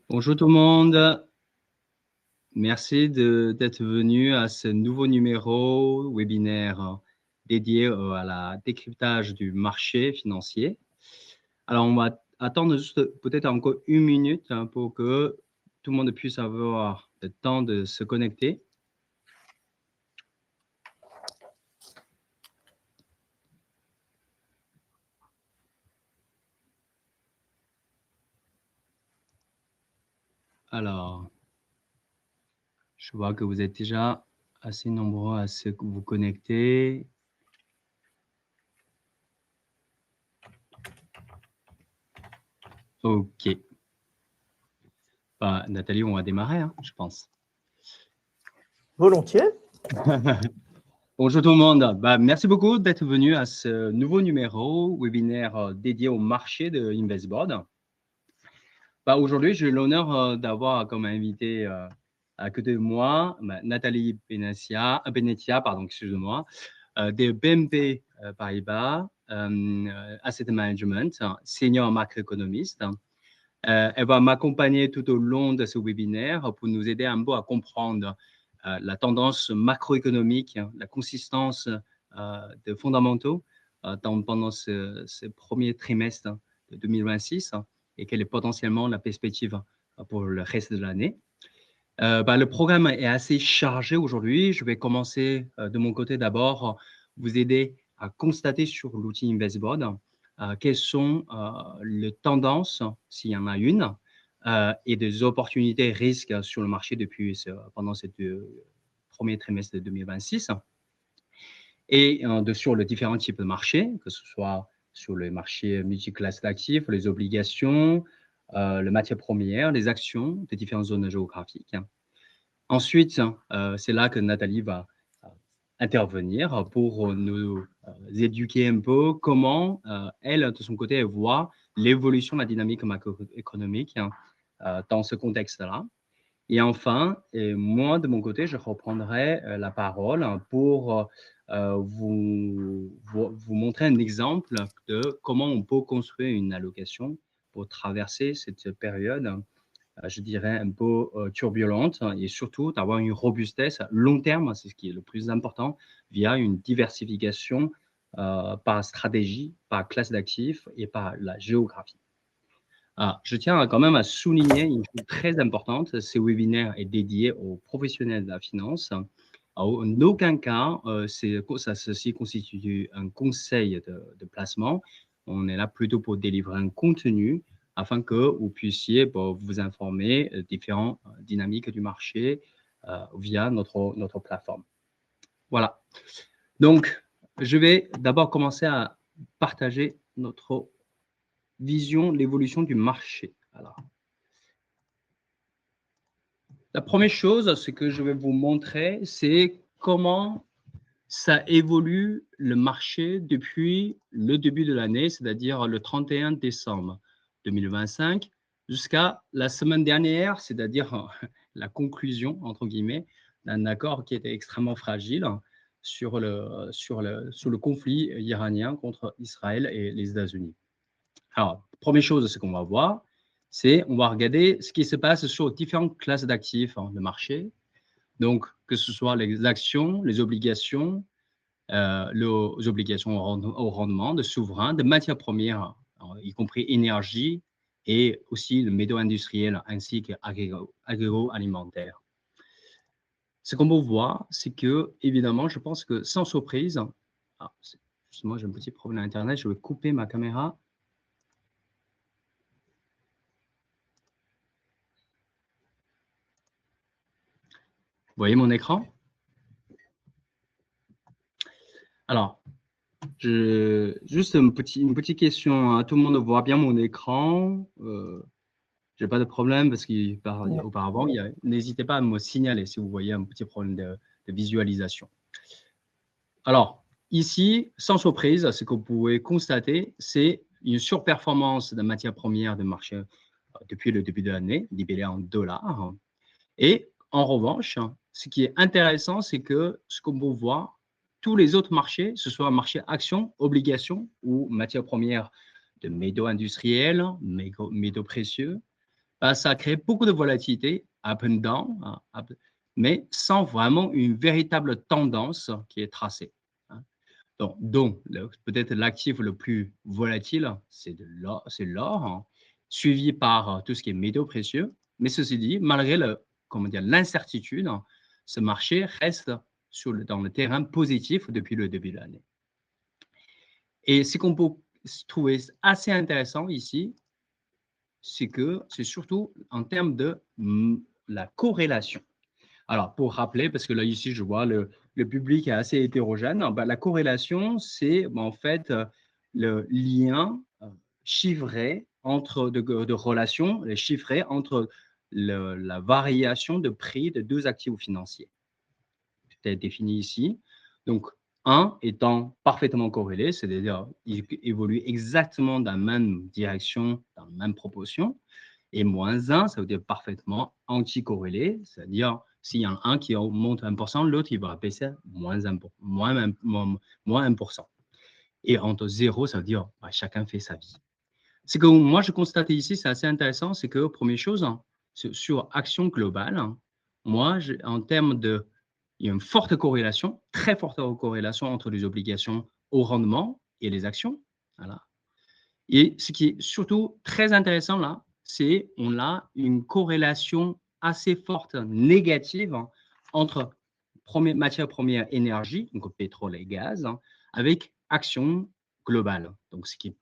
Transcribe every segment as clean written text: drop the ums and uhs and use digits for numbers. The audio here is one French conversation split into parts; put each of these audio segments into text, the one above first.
Bonjour tout le monde, merci d'être venu à ce nouveau numéro webinaire dédié à la décryptage du marché financier. Alors, on va attendre juste peut-être encore une minute pour que tout le monde puisse avoir le temps de se connecter. Alors, je vois que vous êtes déjà assez nombreux à vous connecter. OK. Bah, Nathalie, on va démarrer, je pense. Volontiers. Bonjour tout le monde. Merci beaucoup d'être venu à ce nouveau numéro webinaire dédié au marché de InvestBoard. Aujourd'hui, j'ai l'honneur d'avoir comme invité à côté de moi Nathalie Benetia, excusez-moi, de BNP Paribas Asset Management, senior macroéconomiste. Elle va m'accompagner tout au long de ce webinaire pour nous aider un peu à comprendre la tendance macroéconomique, la consistance de fondamentaux pendant ce premier trimestre de 2026 et quelle est potentiellement la perspective pour le reste de l'année. Le programme est assez chargé aujourd'hui. Je vais commencer de mon côté d'abord, vous aider à constater sur l'outil InvestBoard quelles sont les tendances, s'il y en a une, et des opportunités et risques sur le marché pendant ce premier trimestre de 2026. Et sur les différents types de marchés, que ce soit sur les marchés multiclasses d'actifs, les obligations, les matières premières, les actions des différentes zones géographiques. Ensuite, c'est là que Nathalie va intervenir pour nous éduquer un peu comment elle, de son côté, elle voit l'évolution de la dynamique macroéconomique dans ce contexte-là. Et enfin, moi, de mon côté, je reprendrai la parole pour vous montrer un exemple de comment on peut construire une allocation pour traverser cette période je dirais, un peu turbulente et surtout d'avoir une robustesse long terme, c'est ce qui est le plus important, via une diversification par stratégie, par classe d'actifs et par la géographie. Je tiens quand même à souligner une chose très importante, ce webinaire est dédié aux professionnels de la finance. En aucun cas, ceci constitue un conseil de placement. On est là plutôt pour délivrer un contenu afin que vous puissiez vous informer des différentes dynamiques du marché via notre plateforme. Voilà. Donc, je vais d'abord commencer à partager notre vision, l'évolution du marché. Alors, la première chose, ce que je vais vous montrer, c'est comment ça évolue le marché depuis le début de l'année, c'est-à-dire le 31 décembre 2025, jusqu'à la semaine dernière, c'est-à-dire la conclusion, entre guillemets, d'un accord qui était extrêmement fragile sur le conflit iranien contre Israël et les États-Unis. Alors, première chose, ce qu'on va voir, c'est on va regarder ce qui se passe sur différentes classes d'actifs de marché. Donc, que ce soit les actions, les obligations, les obligations au rendement, de souverains, de matières premières, y compris énergie, et aussi le métaux industriel ainsi qu'agroalimentaire. Ce qu'on peut voir, c'est que, évidemment, je pense que sans surprise, moi j'ai un petit problème à Internet, je vais couper ma caméra. Vous voyez mon écran? Alors, juste une petite question. Tout le monde voit bien mon écran. Je n'ai pas de problème parce qu'auparavant, n'hésitez pas à me signaler si vous voyez un petit problème de visualisation. Alors, ici, sans surprise, ce que vous pouvez constater, c'est une surperformance de matières premières de marché depuis le début de l'année, libellée en dollars. Et en revanche, ce qui est intéressant, c'est que ce qu'on peut voir, tous les autres marchés, ce soit un marché actions, obligations ou matières premières de métaux industriels, métaux précieux, ça crée beaucoup de volatilité, up and down, hein, mais sans vraiment une véritable tendance qui est tracée, hein. Donc peut-être l'actif le plus volatile, c'est l'or, hein, suivi par tout ce qui est métaux précieux. Mais ceci dit, malgré comment dire, l'incertitude, hein, ce marché reste dans le terrain positif depuis le début de l'année. Et ce qu'on peut trouver assez intéressant ici, c'est que c'est surtout en termes de la corrélation. Alors, pour rappeler, parce que là, ici, je vois le public est assez hétérogène, ben, la corrélation, c'est en fait le lien chiffré de relation, chiffré entre la variation de prix de deux actifs financiers. C'est défini ici. Donc, un étant parfaitement corrélé, c'est-à-dire il évolue exactement dans la même direction, dans la même proportion. Et moins 1, ça veut dire parfaitement anticorrélé, c'est-à-dire s'il y en a un qui augmente 1%, l'autre il va baisser moins 1%. Moins 1%. Et entre 0, ça veut dire bah, chacun fait sa vie. Ce que moi je constate ici, c'est assez intéressant, c'est que première chose, hein, sur action globale, hein, moi en termes de, il y a une forte corrélation, très forte corrélation entre les obligations au rendement et les actions. Voilà. Et ce qui est surtout très intéressant là, c'est on a une corrélation assez forte négative, hein, entre matières premières énergie, donc pétrole et gaz, hein, avec action globale. Donc ce qui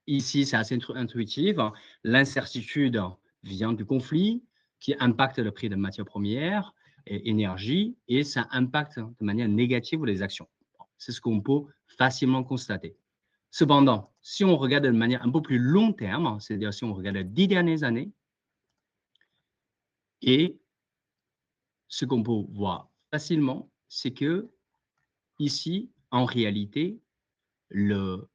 ici c'est assez intuitif, hein. L'incertitude vient du conflit qui impacte le prix des matières premières et énergie et ça impacte de manière négative les actions. C'est ce qu'on peut facilement constater. Cependant, si on regarde de manière un peu plus long terme, c'est-à-dire si on regarde les 10 dernières années, et ce qu'on peut voir facilement, c'est que ici, en réalité, le,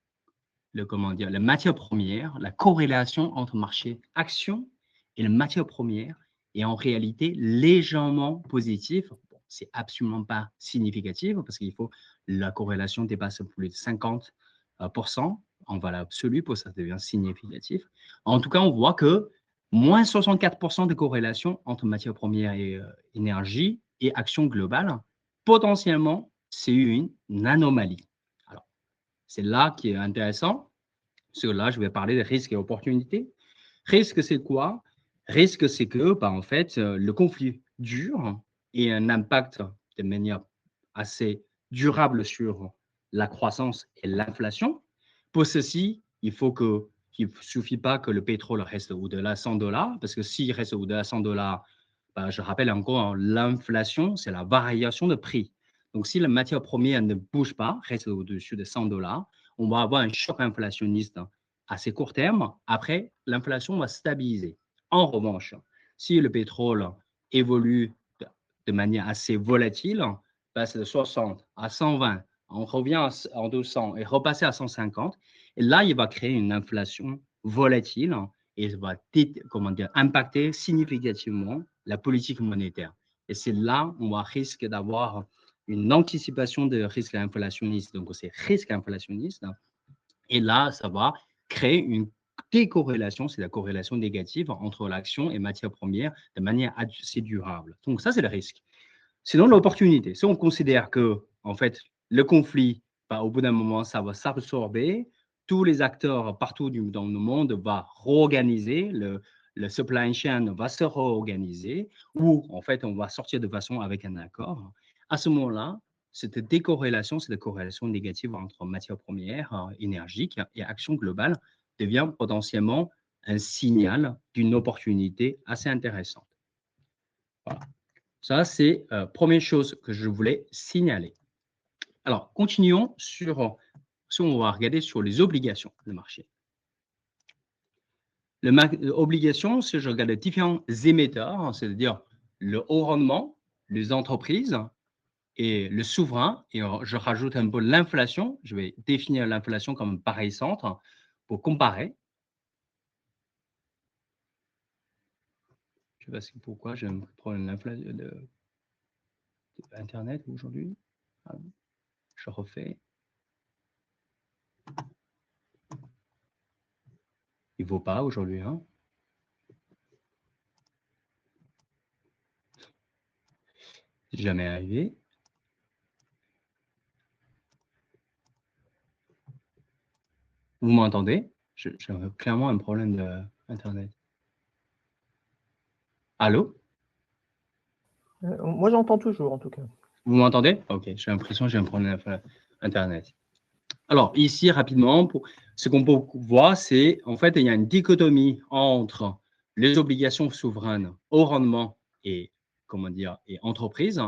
comment dire, la matière première, la corrélation entre marché action et la matière première est en réalité légèrement positive. Bon, c'est absolument pas significatif parce qu'il faut la corrélation dépasse plus de 50% en valeur absolue pour que ça devienne significatif. En tout cas, on voit que moins 64% de corrélation entre matière première et énergie et action globale, potentiellement, c'est une anomalie. Alors, c'est là qui est intéressant. Sur là, je vais parler de risques et opportunités. Risque, c'est quoi? Risque, c'est que, bah, en fait, le conflit dure et un impact de manière assez durable sur la croissance et l'inflation. Pour ceci, il ne suffit pas que le pétrole reste au-delà de 100 dollars, parce que s'il reste au-delà de 100 dollars, bah, je rappelle encore, l'inflation, c'est la variation de prix. Donc, si la matière première ne bouge pas, reste au-dessus de 100 dollars, on va avoir un choc inflationniste à assez court terme. Après, l'inflation va stabiliser. En revanche, si le pétrole évolue de manière assez volatile, passe de 60 à 120, on revient en 200 et repasser à 150, et là, il va créer une inflation volatile et va comment dire, impacter significativement la politique monétaire. Et c'est là où on risque d'avoir une anticipation de risque inflationniste. Donc, c'est risque inflationniste. Et là, ça va créer une décorrélation, c'est la corrélation négative entre l'action et matière première de manière assez durable. Donc, ça, c'est le risque. Sinon, l'opportunité, si on considère que, en fait, le conflit, bah, au bout d'un moment, ça va s'absorber, tous les acteurs partout dans le monde vont réorganiser, le supply chain va se réorganiser, ou en fait, on va sortir de façon avec un accord. À ce moment-là, cette décorrélation, cette corrélation négative entre matières premières énergiques et action globale devient potentiellement un signal d'une opportunité assez intéressante. Voilà. Ça, c'est la première chose que je voulais signaler. Alors, continuons si on va regarder sur les obligations de marché. L'obligation, si je regarde les différents émetteurs, c'est-à-dire le haut rendement, les entreprises et le souverain, et je rajoute un peu l'inflation, je vais définir l'inflation comme pareil centre pour comparer. Je ne sais pas pourquoi je me prends l'inflation de Internet aujourd'hui. Je refais. Il ne vaut pas aujourd'hui. Hein. Jamais arrivé. Vous m'entendez? J'ai clairement un problème d'Internet. Allô? Moi, j'entends toujours, en tout cas. Vous m'entendez? OK, j'ai l'impression que j'ai un problème Internet. Alors, ici, rapidement, ce qu'on peut voir, c'est en fait, il y a une dichotomie entre les obligations souveraines au rendement et, comment dire, et entreprises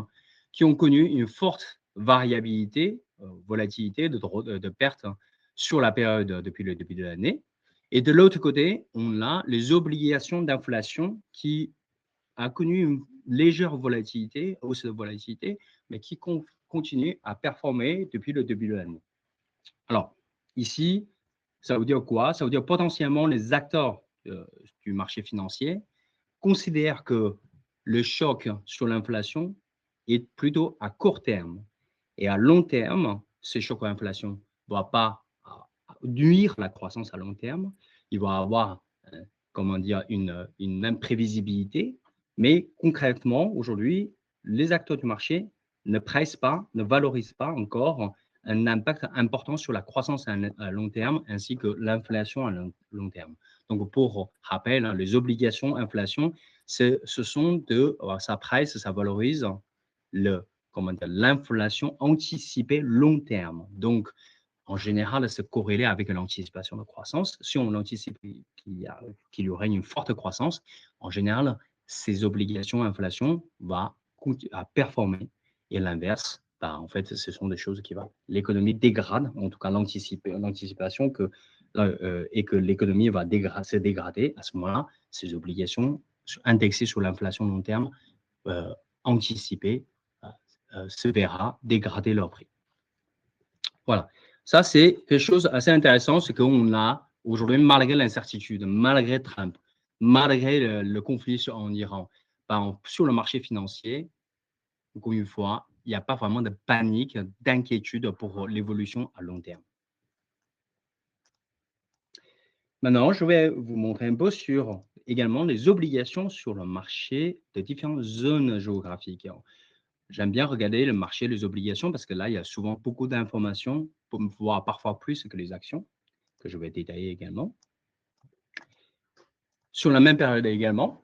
qui ont connu une forte variabilité, volatilité de perte sur la période depuis le début de l'année. Et de l'autre côté, on a les obligations d'inflation qui a connu une légère volatilité, hausse de volatilité, mais qui continue à performer depuis le début de l'année. Alors, ici, ça veut dire quoi? Ça veut dire potentiellement les acteurs du marché financier considèrent que le choc sur l'inflation est plutôt à court terme. Et à long terme, ce choc à l'inflation ne va pas nuire la croissance à long terme. Il va avoir, comment dire, une imprévisibilité. Mais concrètement, aujourd'hui, les acteurs du marché ne pressent pas, ne valorisent pas encore un impact important sur la croissance à long terme ainsi que l'inflation à long terme. Donc, pour rappel, les obligations inflation, ce sont ça presse, ça valorise l'inflation anticipée long terme. Donc, en général, c'est corrélé avec l'anticipation de croissance. Si on anticipe qu'il y aurait une forte croissance, en général, ces obligations inflation vont performer. Et l'inverse, en fait, ce sont des choses qui vont. L'économie dégrade, en tout cas l'anticipation et que l'économie va se dégrader. À ce moment-là, ces obligations indexées sur l'inflation long terme, anticipées, se verra dégrader leur prix. Voilà. Ça, c'est quelque chose d'assez intéressant, c'est qu'on a aujourd'hui, malgré l'incertitude, malgré Trump, malgré le conflit en Iran, sur le marché financier, encore une fois, il n'y a pas vraiment de panique, d'inquiétude pour l'évolution à long terme. Maintenant, je vais vous montrer un peu sur également les obligations sur le marché de différentes zones géographiques. J'aime bien regarder le marché, les obligations, parce que là, il y a souvent beaucoup d'informations, pour me voir parfois plus que les actions, que je vais détailler également. Sur la même période également,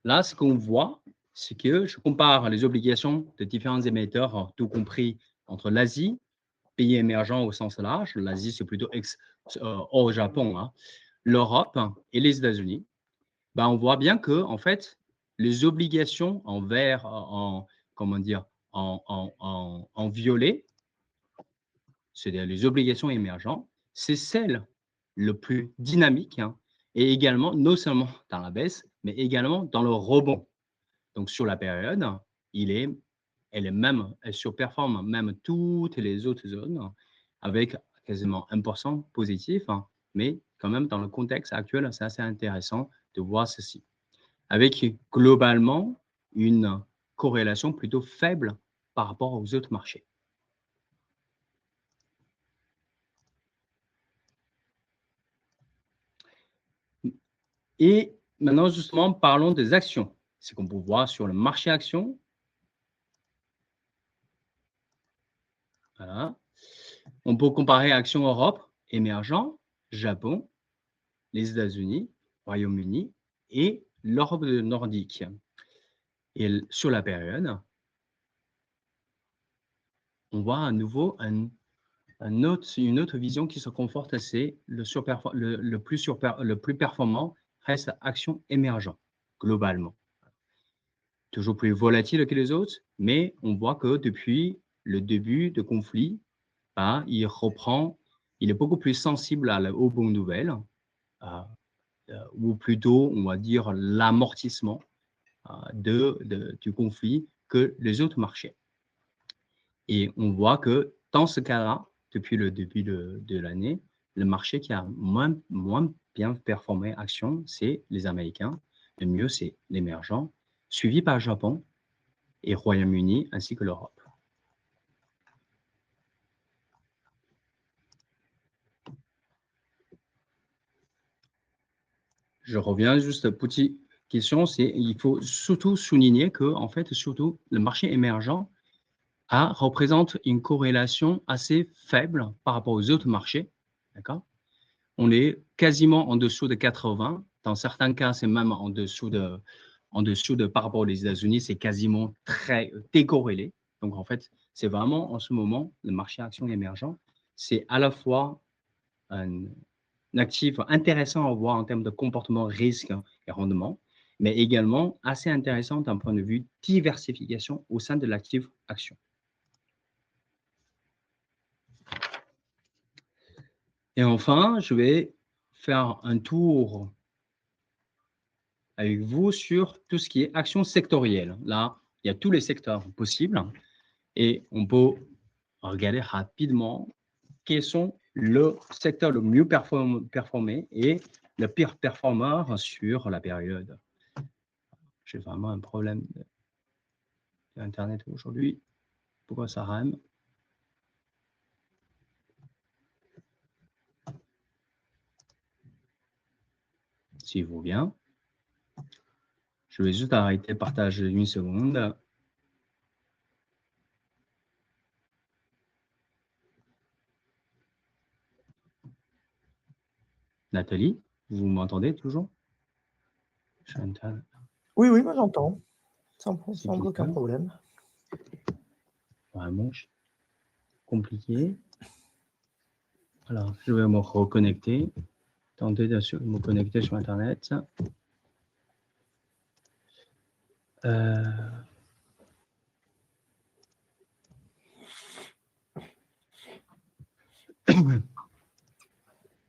là, ce qu'on voit, c'est que je compare les obligations de différents émetteurs, tout compris entre l'Asie, pays émergents au sens large, l'Asie, c'est plutôt au Japon, hein, l'Europe et les États-Unis. On voit bien que, en fait, les obligations en vert, comment dire, en violet, c'est-à-dire les obligations émergentes, c'est celle le plus dynamique, hein, et également, non seulement dans la baisse, mais également dans le rebond. Donc, sur la période, elle surperforme même toutes les autres zones avec quasiment 1% positif, hein, mais quand même, dans le contexte actuel, c'est assez intéressant de voir ceci. Avec globalement une corrélation plutôt faible par rapport aux autres marchés. Et maintenant, justement, parlons des actions. C'est qu'on peut voir sur le marché actions. Voilà. On peut comparer actions Europe, émergents, Japon, les États-Unis, Royaume-Uni et l'Europe nordique. Et sur la période, on voit à nouveau une autre vision qui se conforte, c'est le plus performant reste action émergent, globalement. Toujours plus volatile que les autres, mais on voit que depuis le début de conflit, il est beaucoup plus sensible aux bonnes nouvelles, ou plutôt, on va dire, l'amortissement du conflit que les autres marchés. Et on voit que dans ce cas-là, depuis le début de l'année, le marché qui a moins bien performé action, c'est les Américains. Le mieux, c'est l'émergent, suivi par le Japon et Royaume-Uni, ainsi que l'Europe. Je reviens juste, petite question, c'est il faut surtout souligner que, en fait, surtout, le marché émergent représente une corrélation assez faible par rapport aux autres marchés. D'accord? On est quasiment en dessous de 80. Dans certains cas, c'est même en dessous de par rapport aux États-Unis, c'est quasiment très décorrélé. Donc, en fait, c'est vraiment en ce moment, le marché action émergent, c'est à la fois un actif intéressant à voir en termes de comportement, risque et rendement, mais également assez intéressant d'un point de vue diversification au sein de l'actif action. Et enfin, je vais faire un tour avec vous sur tout ce qui est action sectorielle. Là, il y a tous les secteurs possibles et on peut regarder rapidement quels sont le secteur le mieux performé et le pire performeur sur la période. J'ai vraiment un problème d'Internet aujourd'hui. Pourquoi ça rame? S'il vous bien. Je vais juste arrêter le partage une seconde. Nathalie, vous m'entendez toujours? Chantal, Oui, oui, moi j'entends. Sans c'est aucun bizarre. problème. Vraiment compliqué. Alors, je vais me reconnecter. Tenter de me connecter sur Internet.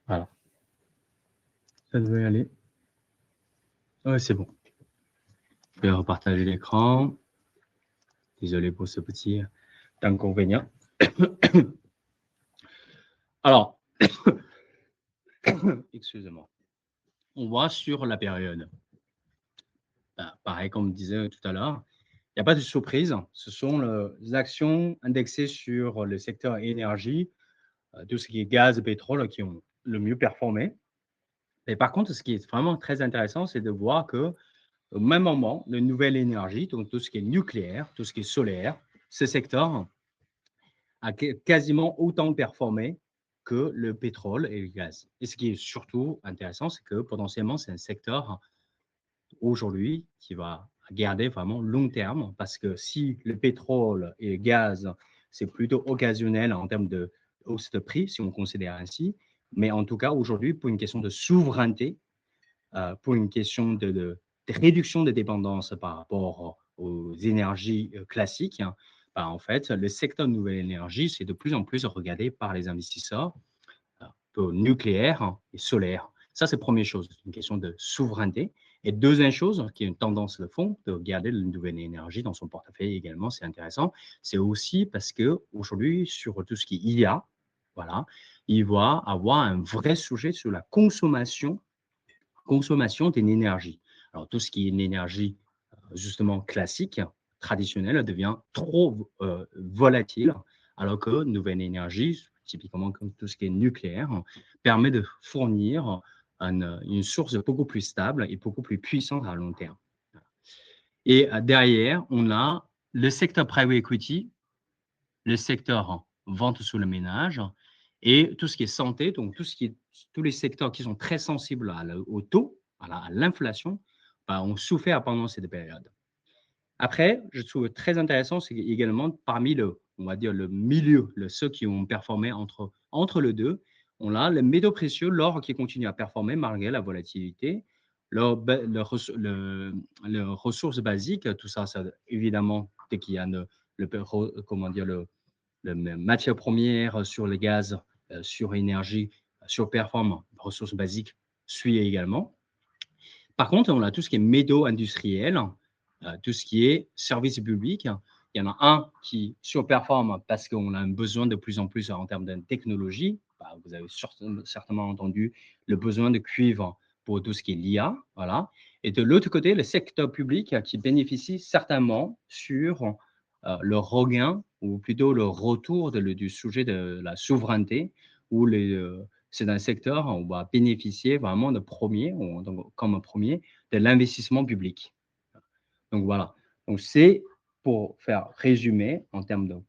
Voilà. Ça devrait aller. Ouais, c'est bon. Je vais repartager l'écran. Désolé pour ce petit inconvénient. Alors, excusez-moi. On voit sur la période. Pareil, comme je disais tout à l'heure, il n'y a pas de surprise. Ce sont les actions indexées sur le secteur énergie, tout ce qui est gaz et pétrole qui ont le mieux performé. Et par contre, ce qui est vraiment très intéressant, c'est de voir que au même moment, la nouvelle énergie, donc tout ce qui est nucléaire, tout ce qui est solaire, ce secteur a quasiment autant performé que le pétrole et le gaz. Et ce qui est surtout intéressant, c'est que potentiellement, c'est un secteur aujourd'hui qui va garder vraiment long terme, parce que si le pétrole et le gaz, c'est plutôt occasionnel en termes de hausse de prix, si on considère ainsi, mais en tout cas, aujourd'hui, pour une question de souveraineté, pour une question de réduction des dépendances par rapport aux énergies classiques, hein, en fait, le secteur de nouvelle énergie, c'est de plus en plus regardé par les investisseurs nucléaire et solaire. Ça, c'est la première chose, c'est une question de souveraineté. Et deuxième chose, qui est une tendance de fond, de garder la nouvelle énergie dans son portefeuille également, c'est intéressant, c'est aussi parce qu'aujourd'hui, sur tout ce qui est IA, voilà, il va avoir un vrai sujet sur la consommation d'une énergie. Alors, tout ce qui est une énergie justement classique, traditionnelle, devient trop volatile, alors que nouvelle énergie, typiquement comme tout ce qui est nucléaire, permet de fournir une source beaucoup plus stable et beaucoup plus puissante à long terme. Et derrière, on a le secteur private equity, le secteur vente sous le ménage et tout ce qui est santé, donc tous les secteurs qui sont très sensibles au taux, à l'inflation, ont souffert pendant cette période. Après, je trouve très intéressant, c'est également parmi on va dire le milieu, ceux qui ont performé entre les deux, on a les métaux précieux, l'or qui continue à performer malgré la volatilité, le ressources basiques, tout ça, évidemment, dès qu'il y a comment dire, matière première sur le gaz, sur énergie, sur performance, ressources basiques suit également. Par contre, on a tout ce qui est métaux industriels, tout ce qui est service public. Il y en a un qui surperforme parce qu'on a un besoin de plus en plus en termes de technologie. Vous avez certainement entendu le besoin de cuivre pour tout ce qui est l'IA. Voilà. Et de l'autre côté, le secteur public qui bénéficie certainement sur le regain ou plutôt le retour du sujet de la souveraineté ou c'est un secteur où on va bénéficier vraiment de premier, donc comme premier, de l'investissement public. Donc voilà. Donc c'est pour faire résumer en termes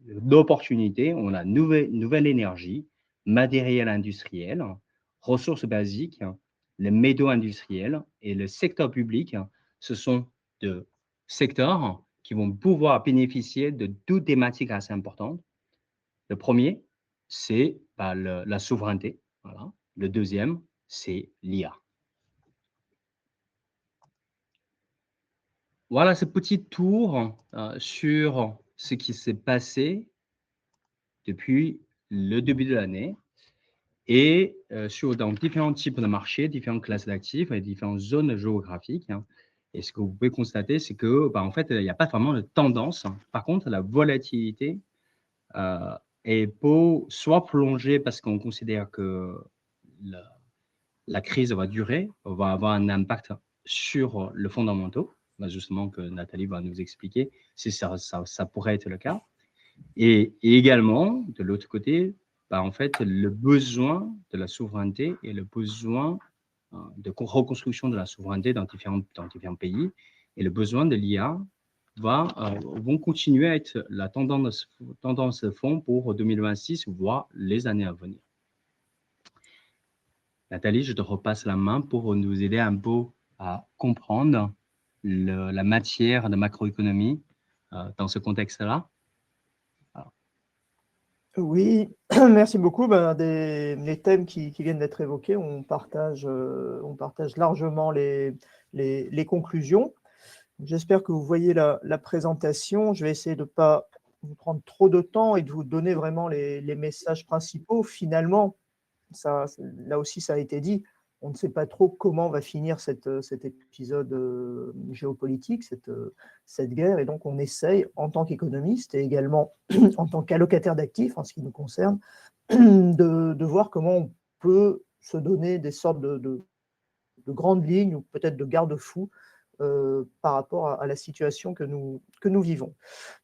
d'opportunités, on a nouvelle énergie, matériel industriel, ressources basiques, les métaux industriels et le secteur public. Ce sont de secteurs qui vont pouvoir bénéficier de deux thématiques assez importantes. Le premier, c'est la souveraineté. Voilà. Le deuxième, c'est l'IA. Voilà ce petit tour sur ce qui s'est passé depuis le début de l'année et dans différents types de marchés, différentes classes d'actifs et différentes zones géographiques. Et ce que vous pouvez constater, c'est que, en fait, il n'y a pas vraiment de tendance. Par contre, la volatilité est soit plongée parce qu'on considère que la crise va durer, va avoir un impact sur le fondamentaux, justement que Nathalie va nous expliquer si ça pourrait être le cas. Et également, de l'autre côté, en fait, le besoin de la souveraineté et le besoin de reconstruction de la souveraineté dans différents pays et le besoin de l'IA vont continuer à être la tendance de fond pour 2026, voire les années à venir. Nathalie, je te repasse la main pour nous aider un peu à comprendre la matière de macroéconomie dans ce contexte-là. Oui, merci beaucoup. Les thèmes qui viennent d'être évoqués, on partage largement les conclusions. J'espère que vous voyez la présentation. Je vais essayer de ne pas vous prendre trop de temps et de vous donner vraiment les messages principaux. Finalement, là aussi, ça a été dit, on ne sait pas trop comment va finir cet épisode géopolitique, cette guerre, et donc on essaye, en tant qu'économiste et également en tant qu'allocataire d'actifs, en ce qui nous concerne, de voir comment on peut se donner des sortes de grandes lignes ou peut-être de garde-fous par rapport à la situation que nous vivons.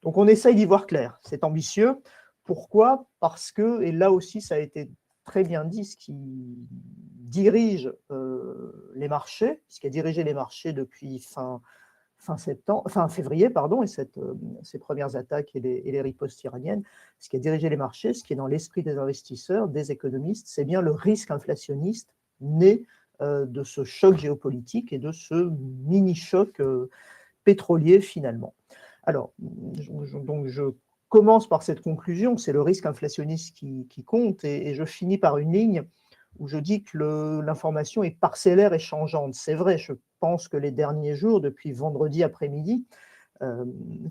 Donc on essaye d'y voir clair, c'est ambitieux. Pourquoi ? Parce que, et là aussi ça a été très bien dit, ce qui dirige les marchés, ce qui a dirigé les marchés depuis fin février, et ces premières attaques et les ripostes iraniennes, ce qui a dirigé les marchés, ce qui est dans l'esprit des investisseurs, des économistes, c'est bien le risque inflationniste né de ce choc géopolitique et de ce mini-choc pétrolier finalement. Alors, donc je commence par cette conclusion, c'est le risque inflationniste qui compte, et je finis par une ligne où je dis que l'information est parcellaire et changeante. C'est vrai, je pense que les derniers jours, depuis vendredi après-midi,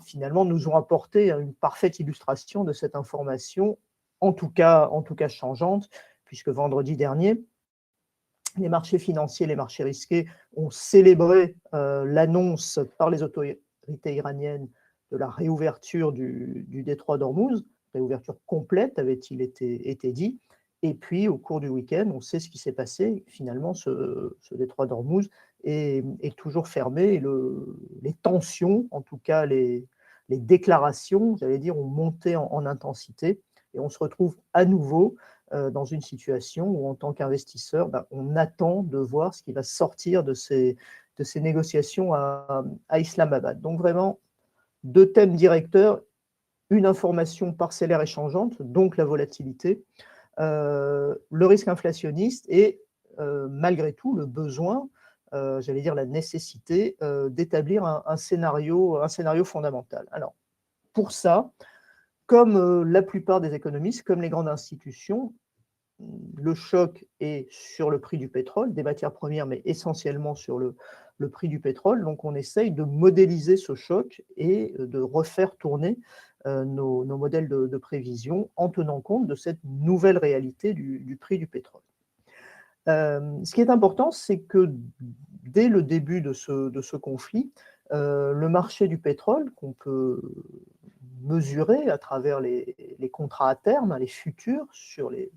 finalement, nous ont apporté une parfaite illustration de cette information, en tout cas changeante, puisque vendredi dernier, les marchés financiers, les marchés risqués ont célébré l'annonce par les autorités iraniennes de la réouverture du détroit d'Ormuz, réouverture complète avait-il été dit. Et puis, au cours du week-end, on sait ce qui s'est passé. Finalement, ce détroit d'Ormuz est toujours fermé. Et les tensions, en tout cas les déclarations, j'allais dire, ont monté en intensité. Et on se retrouve à nouveau dans une situation où, en tant qu'investisseur, on attend de voir ce qui va sortir de ces négociations à Islamabad. Donc vraiment, deux thèmes directeurs, une information parcellaire et changeante, donc la volatilité, le risque inflationniste et malgré tout le besoin, j'allais dire la nécessité d'établir un scénario fondamental. Alors, pour ça, comme la plupart des économistes, comme les grandes institutions, le choc est sur le prix du pétrole, des matières premières, mais essentiellement sur le prix du pétrole. Donc, on essaye de modéliser ce choc et de refaire tourner nos modèles de prévision en tenant compte de cette nouvelle réalité du prix du pétrole. Ce qui est important, c'est que dès le début de ce conflit, le marché du pétrole, qu'on peut mesurer à travers les contrats à terme, les futurs sur le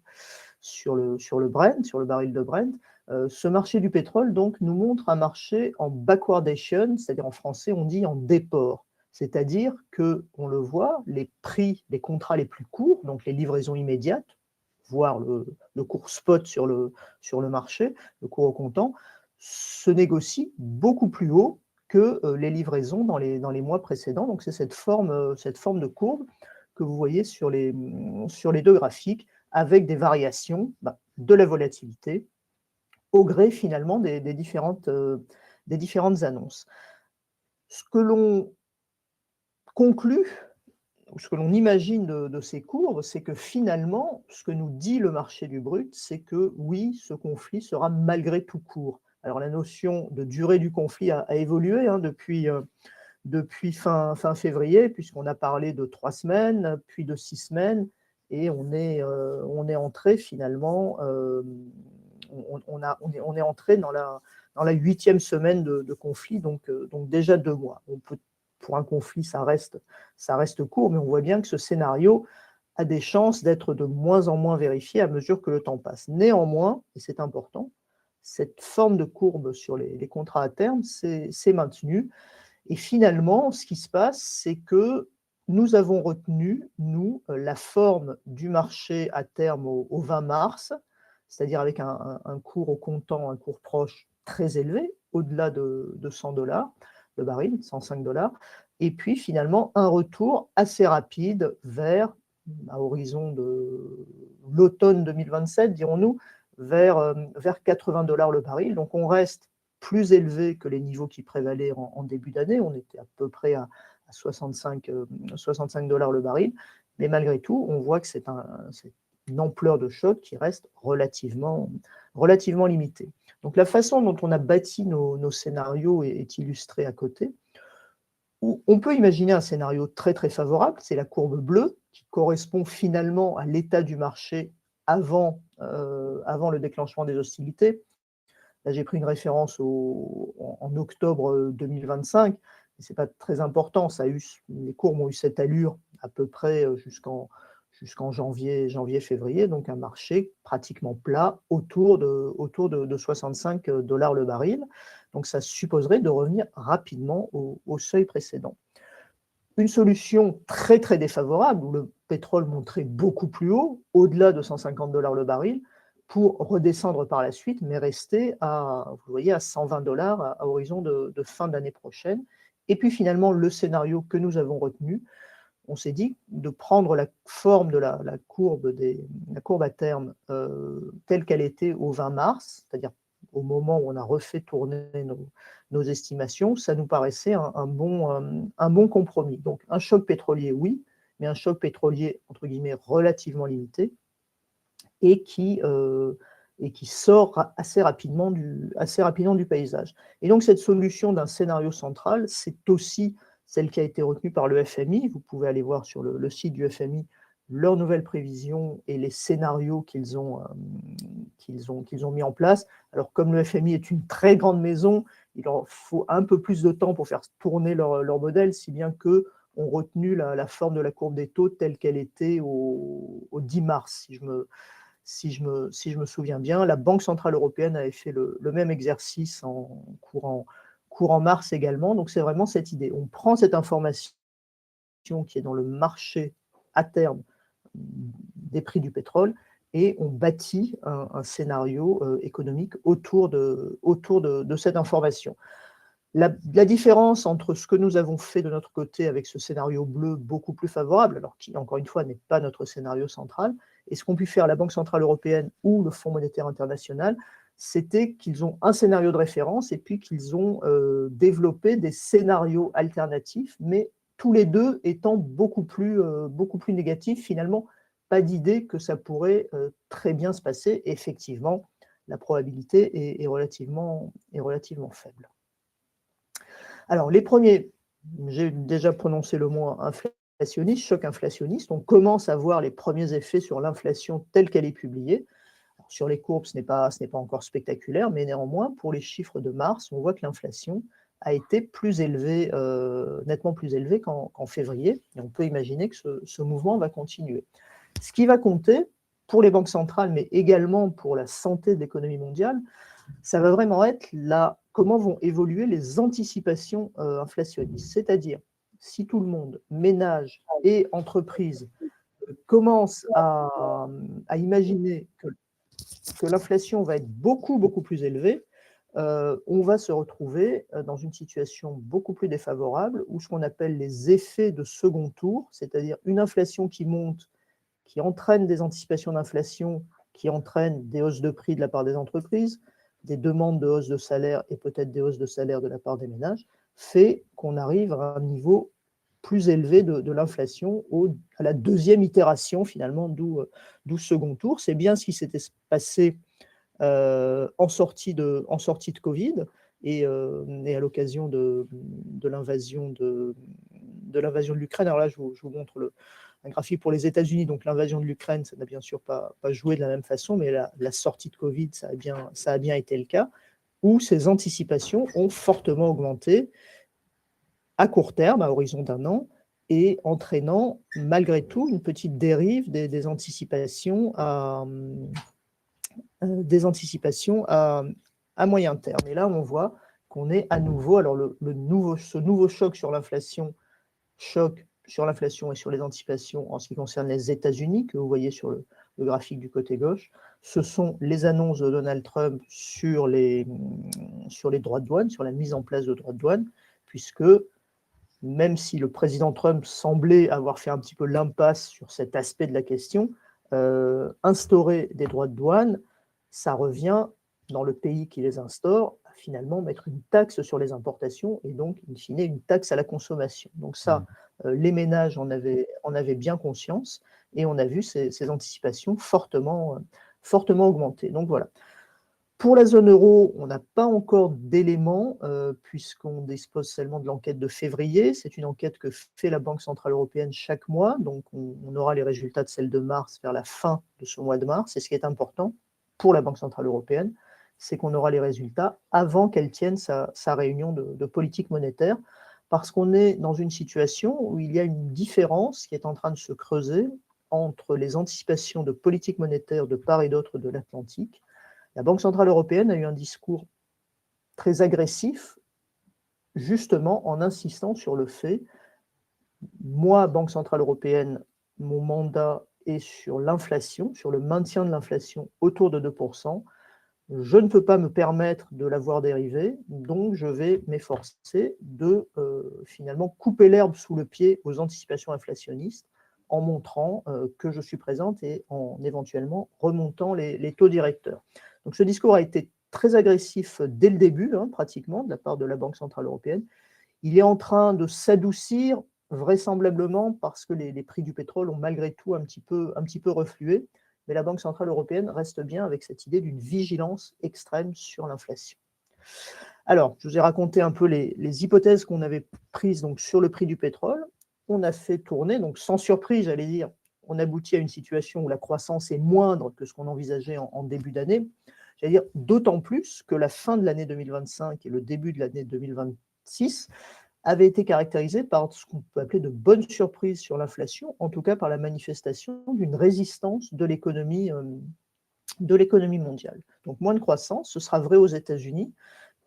Brent, sur le baril de Brent, ce marché du pétrole donc nous montre un marché en backwardation, c'est-à-dire en français on dit en déport, c'est-à-dire que on le voit, les prix des contrats les plus courts, donc les livraisons immédiates, voire le cours spot sur le marché, le cours au comptant, se négocie beaucoup plus haut que les livraisons dans les mois précédents. Donc c'est cette forme de courbe que vous voyez sur les deux graphiques, avec des variations de la volatilité au gré finalement des différentes annonces. Ce que l'on conclut, ce que l'on imagine de ces courbes, c'est que finalement, ce que nous dit le marché du brut, c'est que oui, ce conflit sera malgré tout court. Alors la notion de durée du conflit a évolué depuis fin février, puisqu'on a parlé de 3 semaines, puis de 6 semaines, et on est entré finalement, on est entré dans la 8e semaine de conflit, donc déjà 2 mois. Pour un conflit, ça reste court, mais on voit bien que ce scénario a des chances d'être de moins en moins vérifié à mesure que le temps passe. Néanmoins, et c'est important, cette forme de courbe sur les contrats à terme s'est maintenue. Et finalement, ce qui se passe, c'est que nous avons retenu, nous, la forme du marché à terme au 20 mars, c'est-à-dire avec un cours au comptant, un cours proche très élevé, au-delà de $100 le baril, $105, et puis finalement un retour assez rapide vers, à horizon de l'automne 2027, dirons-nous, vers $80 le baril. Donc on reste plus élevé que les niveaux qui prévalaient en début d'année. On était à peu près à 65 $ le baril. Mais malgré tout, on voit que c'est une ampleur de choc qui reste relativement limitée. Donc la façon dont on a bâti nos scénarios est illustrée à côté. On peut imaginer un scénario très très favorable, c'est la courbe bleue, qui correspond finalement à l'état du marché avant le déclenchement des hostilités. Là, j'ai pris une référence en octobre 2025, mais ce n'est pas très important. Les courbes ont eu cette allure à peu près jusqu'en janvier, février, donc un marché pratiquement plat autour de 65 $ le baril. Donc ça supposerait de revenir rapidement au seuil précédent. Une solution très très défavorable, où le pétrole monterait beaucoup plus haut, au-delà de 150 $ le baril, pour redescendre par la suite, mais rester vous voyez, à 120 $ à horizon de fin d'année prochaine. Et puis finalement, le scénario que nous avons retenu, on s'est dit de prendre la forme de la courbe à terme telle qu'elle était au 20 mars, c'est-à-dire au moment où on a refait tourner nos estimations, ça nous paraissait un bon compromis. Donc un choc pétrolier, oui, mais un choc pétrolier, entre guillemets, relativement limité, et qui sort assez rapidement du paysage. Et donc cette solution d'un scénario central, c'est aussi celle qui a été retenue par le FMI. Vous pouvez aller voir sur le site du FMI leurs nouvelles prévisions et les scénarios qu'ils ont mis en place. Alors comme le FMI est une très grande maison, il leur faut un peu plus de temps pour faire tourner leur modèle, si bien qu'eux ont retenu la forme de la courbe des taux telle qu'elle était au 10 mars, si je me souviens bien. La Banque centrale européenne avait fait le même exercice en courant mars également. Donc c'est vraiment cette idée. On prend cette information qui est dans le marché à terme des prix du pétrole et on bâtit un scénario économique autour de cette information. La différence entre ce que nous avons fait de notre côté avec ce scénario bleu beaucoup plus favorable, alors qui, encore une fois, n'est pas notre scénario central, et ce qu'ont pu faire la Banque centrale européenne ou le Fonds monétaire international, c'était qu'ils ont un scénario de référence et puis qu'ils ont développé des scénarios alternatifs, mais tous les deux étant beaucoup plus négatifs. Finalement, pas d'idée que ça pourrait très bien se passer. Et effectivement, la probabilité est relativement faible. Alors, les premiers, j'ai déjà prononcé le mot inflationniste, choc inflationniste. On commence à voir les premiers effets sur l'inflation telle qu'elle est publiée. Alors, sur les courbes, ce n'est pas encore spectaculaire, mais néanmoins, pour les chiffres de mars, on voit que l'inflation a été plus élevée, nettement plus élevée qu'en février. Et on peut imaginer que ce mouvement va continuer. Ce qui va compter pour les banques centrales, mais également pour la santé de l'économie mondiale, ça va vraiment être comment vont évoluer les anticipations inflationnistes. C'est-à-dire, si tout le monde, ménages et entreprises, commence à imaginer que l'inflation va être beaucoup plus élevée, on va se retrouver dans une situation beaucoup plus défavorable où ce qu'on appelle les effets de second tour, c'est-à-dire une inflation qui monte, qui entraîne des anticipations d'inflation, qui entraîne des hausses de prix de la part des entreprises, des demandes de hausse de salaire et peut-être des hausses de salaire de la part des ménages, fait qu'on arrive à un niveau plus élevé de l'inflation, à la deuxième itération finalement, d'où second tour. C'est bien ce qui s'était passé en sortie de Covid et à l'occasion de l'invasion de l'Ukraine. Alors là, je vous montre un graphique pour les États-Unis. Donc l'invasion de l'Ukraine, ça n'a bien sûr pas joué de la même façon, mais la sortie de Covid, ça a bien été le cas, où ces anticipations ont fortement augmenté à court terme, à horizon d'un an, et entraînant malgré tout une petite dérive des anticipations à moyen terme. Et là, on voit qu'on est à nouveau, alors ce nouveau choc sur l'inflation et sur les anticipations en ce qui concerne les États-Unis, que vous voyez sur le graphique du côté gauche, ce sont les annonces de Donald Trump sur les droits de douane, sur la mise en place de droits de douane, puisque même si le président Trump semblait avoir fait un petit peu l'impasse sur cet aspect de la question, instaurer des droits de douane, ça revient, dans le pays qui les instaure, à finalement mettre une taxe sur les importations et donc, in fine, une taxe à la consommation. Donc ça, les ménages en avaient bien conscience et on a vu ces anticipations fortement augmenter. Donc voilà. Pour la zone euro, on n'a pas encore d'éléments puisqu'on dispose seulement de l'enquête de février. C'est une enquête que fait la Banque centrale européenne chaque mois. Donc, on aura les résultats de celle de mars vers la fin de ce mois de mars. Et ce qui est important pour la Banque centrale européenne, c'est qu'on aura les résultats avant qu'elle tienne sa réunion de politique monétaire, parce qu'on est dans une situation où il y a une différence qui est en train de se creuser entre les anticipations de politique monétaire de part et d'autre de l'Atlantique. La Banque centrale européenne a eu un discours très agressif, justement en insistant sur le fait, moi, Banque centrale européenne, mon mandat est sur l'inflation, sur le maintien de l'inflation autour de 2%. Je ne peux pas me permettre de la voir dériver, donc je vais m'efforcer de finalement couper l'herbe sous le pied aux anticipations inflationnistes en montrant que je suis présente et en éventuellement remontant les taux directeurs. Donc ce discours a été très agressif dès le début, pratiquement, de la part de la Banque centrale européenne. Il est en train de s'adoucir, vraisemblablement parce que les prix du pétrole ont malgré tout un petit peu reflué, mais la Banque centrale européenne reste bien avec cette idée d'une vigilance extrême sur l'inflation. Alors, je vous ai raconté un peu les hypothèses qu'on avait prises donc, sur le prix du pétrole. On a fait tourner, donc sans surprise, j'allais dire, on aboutit à une situation où la croissance est moindre que ce qu'on envisageait en début d'année. J'allais dire d'autant plus que la fin de l'année 2025 et le début de l'année 2026 avaient été caractérisés par ce qu'on peut appeler de bonnes surprises sur l'inflation, en tout cas par la manifestation d'une résistance de l'économie mondiale. Donc moins de croissance, ce sera vrai aux États-Unis,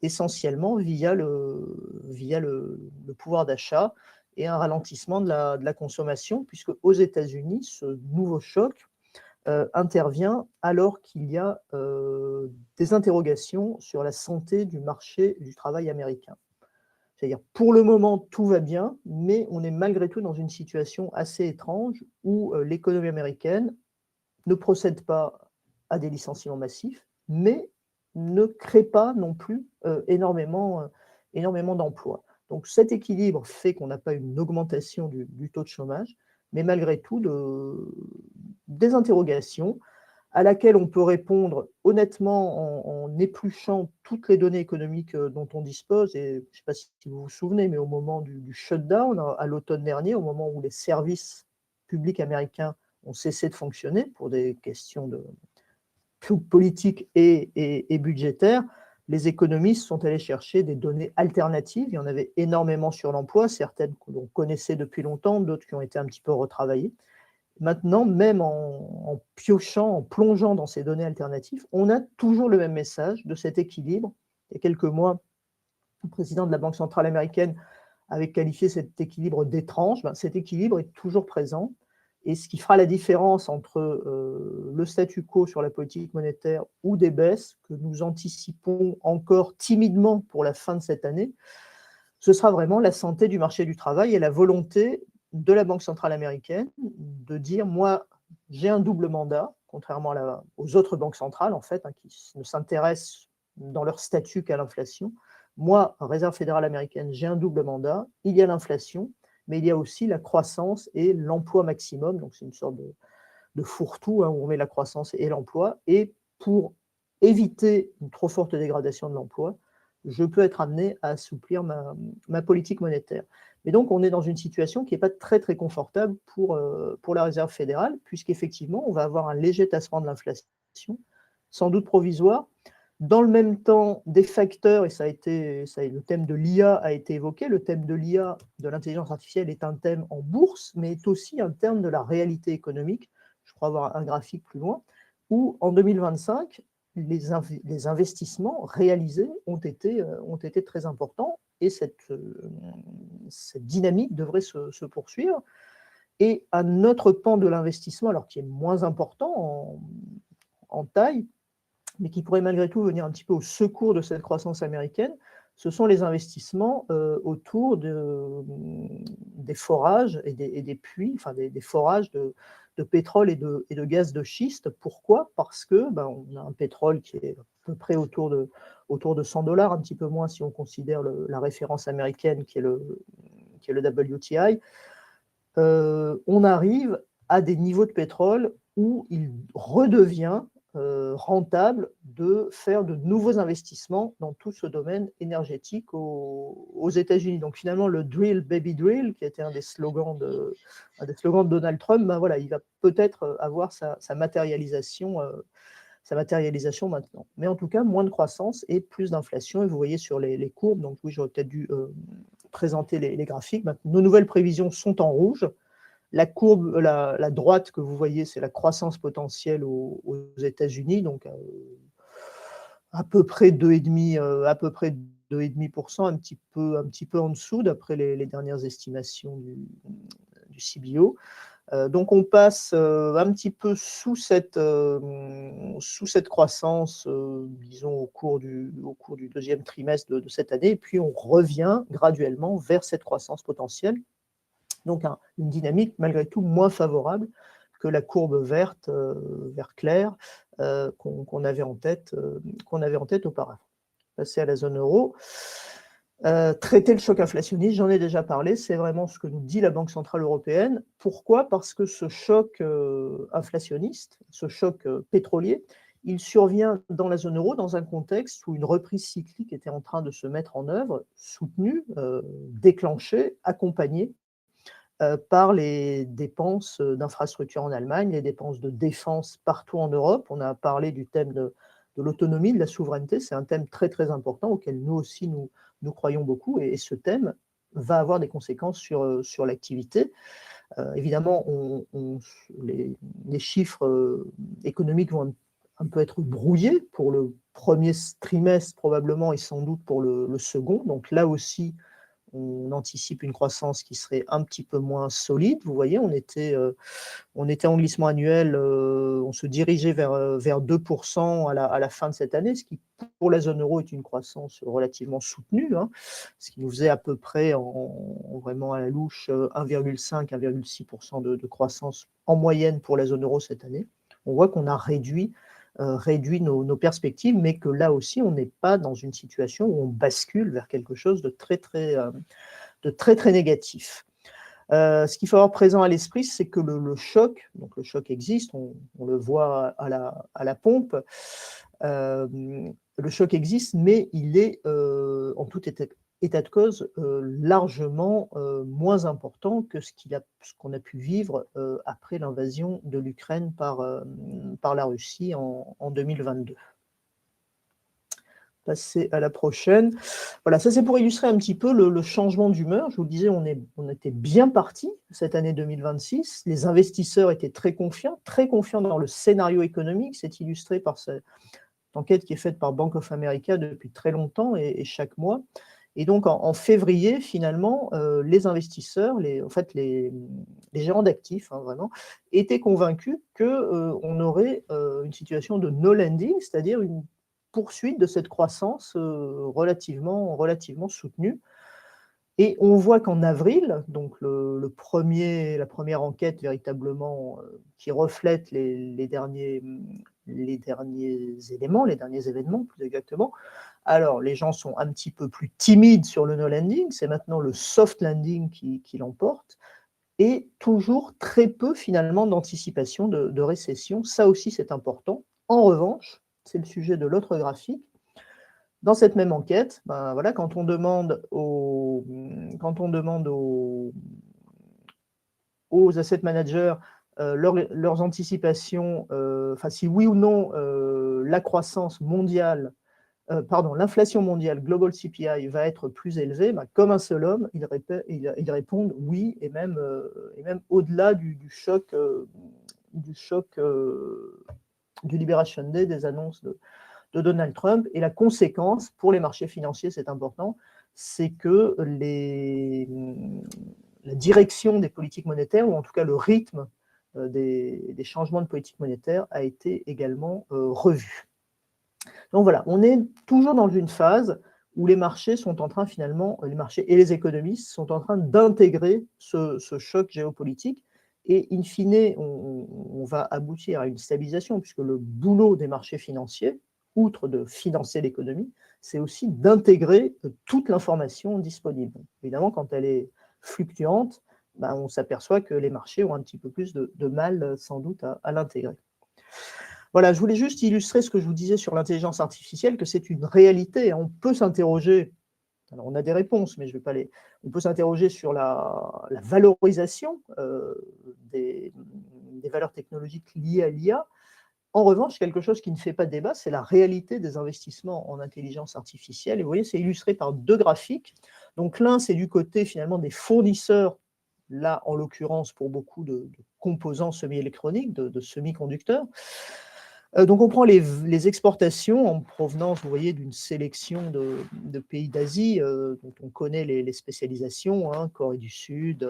essentiellement via le pouvoir d'achat et un ralentissement de la consommation, puisque aux États-Unis, ce nouveau choc intervient alors qu'il y a des interrogations sur la santé du marché du travail américain. C'est-à-dire, pour le moment, tout va bien, mais on est malgré tout dans une situation assez étrange où l'économie américaine ne procède pas à des licenciements massifs, mais ne crée pas non plus énormément d'emplois. Donc cet équilibre fait qu'on n'a pas une augmentation du taux de chômage, mais malgré tout des interrogations à laquelle on peut répondre honnêtement en épluchant toutes les données économiques dont on dispose. Et je ne sais pas si vous vous souvenez, mais au moment du shutdown, à l'automne dernier, au moment où les services publics américains ont cessé de fonctionner pour des questions politiques et budgétaires, les économistes sont allés chercher des données alternatives. Il y en avait énormément sur l'emploi, certaines que l'on connaissait depuis longtemps, d'autres qui ont été un petit peu retravaillées. Maintenant, même en piochant, en plongeant dans ces données alternatives, on a toujours le même message de cet équilibre. Il y a quelques mois, le président de la Banque centrale américaine avait qualifié cet équilibre d'étrange. Cet équilibre est toujours présent. Et ce qui fera la différence entre le statu quo sur la politique monétaire ou des baisses que nous anticipons encore timidement pour la fin de cette année, ce sera vraiment la santé du marché du travail et la volonté de la Banque centrale américaine de dire, moi, j'ai un double mandat, contrairement aux autres banques centrales, en fait, qui ne s'intéressent dans leur statut qu'à l'inflation. Moi, Réserve fédérale américaine, j'ai un double mandat. Il y a l'inflation, mais il y a aussi la croissance et l'emploi maximum. Donc, c'est une sorte de fourre-tout, où on met la croissance et l'emploi. Et pour éviter une trop forte dégradation de l'emploi, je peux être amené à assouplir ma politique monétaire. Mais donc, on est dans une situation qui n'est pas très, très confortable pour la Réserve fédérale, puisqu'effectivement, on va avoir un léger tassement de l'inflation, sans doute provisoire. Dans le même temps, des facteurs, et le thème de l'IA a été évoqué, le thème de l'IA, de l'intelligence artificielle, est un thème en bourse, mais est aussi un thème de la réalité économique. Je crois avoir un graphique plus loin, où en 2025, les investissements réalisés ont été très importants, et cette dynamique devrait se poursuivre. Et un autre pan de l'investissement, alors qui est moins important en taille, mais qui pourrait malgré tout venir un petit peu au secours de cette croissance américaine, ce sont les investissements autour des forages et des puits, enfin des forages de pétrole et de gaz de schiste. Pourquoi? Parce que on a un pétrole qui est à peu près autour de $100, un petit peu moins si on considère la référence américaine qui est le WTI. On arrive à des niveaux de pétrole où il redevient rentable de faire de nouveaux investissements dans tout ce domaine énergétique aux États-Unis. Donc finalement, le drill, baby drill, qui était un des slogans de Donald Trump, voilà, il va peut-être avoir sa matérialisation maintenant. Mais en tout cas, moins de croissance et plus d'inflation. Et vous voyez sur les courbes, donc oui, j'aurais peut-être dû présenter les graphiques. Nos nouvelles prévisions sont en rouge. La courbe, la droite que vous voyez, c'est la croissance potentielle aux États-Unis, donc à peu près 2,5%, un petit peu en dessous, d'après les dernières estimations du CBO. Donc on passe un petit peu sous cette croissance, disons au cours du deuxième trimestre de cette année, et puis on revient graduellement vers cette croissance potentielle. Donc une dynamique malgré tout moins favorable que la courbe verte, vert clair, qu'on avait en tête auparavant. Passer à la zone euro. Traiter le choc inflationniste, j'en ai déjà parlé, c'est vraiment ce que nous dit la Banque centrale européenne. Pourquoi? Parce que ce choc inflationniste, ce choc pétrolier, il survient dans la zone euro dans un contexte où une reprise cyclique était en train de se mettre en œuvre, soutenue, déclenchée, accompagnée par les dépenses d'infrastructures en Allemagne, les dépenses de défense partout en Europe. On a parlé du thème de l'autonomie, de la souveraineté. C'est un thème très, très important auquel nous aussi, nous croyons beaucoup. Et ce thème va avoir des conséquences sur l'activité. Évidemment, les chiffres économiques vont un peu être brouillés pour le premier trimestre probablement et sans doute pour le second. Donc là aussi, on anticipe une croissance qui serait un petit peu moins solide. Vous voyez, on était en glissement annuel, on se dirigeait vers 2% à la fin de cette année, ce qui, pour la zone euro, est une croissance relativement soutenue, ce qui nous faisait à peu près, vraiment à la louche, 1,5-1,6% de croissance en moyenne pour la zone euro cette année. On voit qu'on a réduit nos perspectives, mais que là aussi, on n'est pas dans une situation où on bascule vers quelque chose de très, très négatif. Ce qu'il faut avoir présent à l'esprit, c'est que le choc, donc le choc existe, on le voit à la pompe, le choc existe, mais il est, en tout état de cause, largement moins important que ce qu'on a pu vivre après l'invasion de l'Ukraine par la Russie en 2022. Passer à la prochaine. Voilà, ça c'est pour illustrer un petit peu le changement d'humeur. Je vous le disais, on était bien parti cette année 2026. Les investisseurs étaient très confiants dans le scénario économique. C'est illustré par cette enquête qui est faite par Bank of America depuis très longtemps et chaque mois. Et donc, en février, finalement, les investisseurs, les gérants d'actifs, hein, vraiment, étaient convaincus qu'on aurait une situation de no landing, c'est-à-dire une poursuite de cette croissance relativement soutenue. Et on voit qu'en avril, donc la première enquête véritablement qui reflète les derniers éléments, les derniers événements plus exactement, alors les gens sont un petit peu plus timides sur le no landing, c'est maintenant le soft landing qui l'emporte, et toujours très peu finalement d'anticipation de récession, ça aussi c'est important. En revanche, c'est le sujet de l'autre graphique, dans cette même enquête, ben voilà, quand on demande aux asset managers leurs anticipations, enfin si oui ou non la croissance mondiale, l'inflation mondiale, global CPI, va être plus élevée, ben, comme un seul homme, ils répondent oui, et même au-delà du choc du Liberation Day, des annonces de Donald Trump. Et la conséquence pour les marchés financiers, c'est important, c'est que la direction des politiques monétaires, ou en tout cas le rythme des changements de politique monétaire, a été également revu. Donc voilà, on est toujours dans une phase où les marchés sont en train finalement, les marchés et les économistes sont en train d'intégrer ce choc géopolitique. Et in fine, on va aboutir à une stabilisation, puisque le boulot des marchés financiers, outre de financer l'économie, c'est aussi d'intégrer toute l'information disponible. Évidemment, quand elle est fluctuante, ben, on s'aperçoit que les marchés ont un petit peu plus de mal, sans doute, à l'intégrer. Voilà, je voulais juste illustrer ce que je vous disais sur l'intelligence artificielle, que c'est une réalité. On peut s'interroger, alors on a des réponses, mais je vais pas les... On peut s'interroger sur la valorisation des valeurs technologiques liées à l'IA. En revanche, quelque chose qui ne fait pas débat, c'est la réalité des investissements en intelligence artificielle. Et vous voyez, c'est illustré par deux graphiques. Donc l'un, c'est du côté finalement des fournisseurs, là en l'occurrence pour beaucoup de composants semi-électroniques, de semi-conducteurs. Donc on prend les exportations en provenance, vous voyez, d'une sélection de pays d'Asie dont on connaît les spécialisations, hein, Corée du Sud,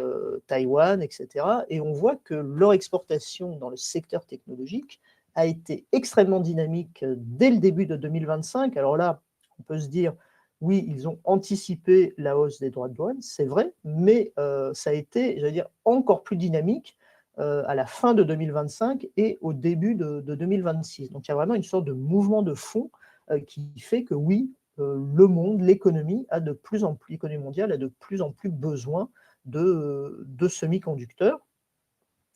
Taïwan, etc. Et on voit que leur exportation dans le secteur technologique a été extrêmement dynamique dès le début de 2025. Alors là, on peut se dire, oui, ils ont anticipé la hausse des droits de douane, c'est vrai, mais ça a été, j'allais dire, encore plus dynamique à la fin de 2025 et au début de 2026. Donc il y a vraiment une sorte de mouvement de fond qui fait que oui, le monde, l'économie mondiale a de plus en plus besoin de semi-conducteurs.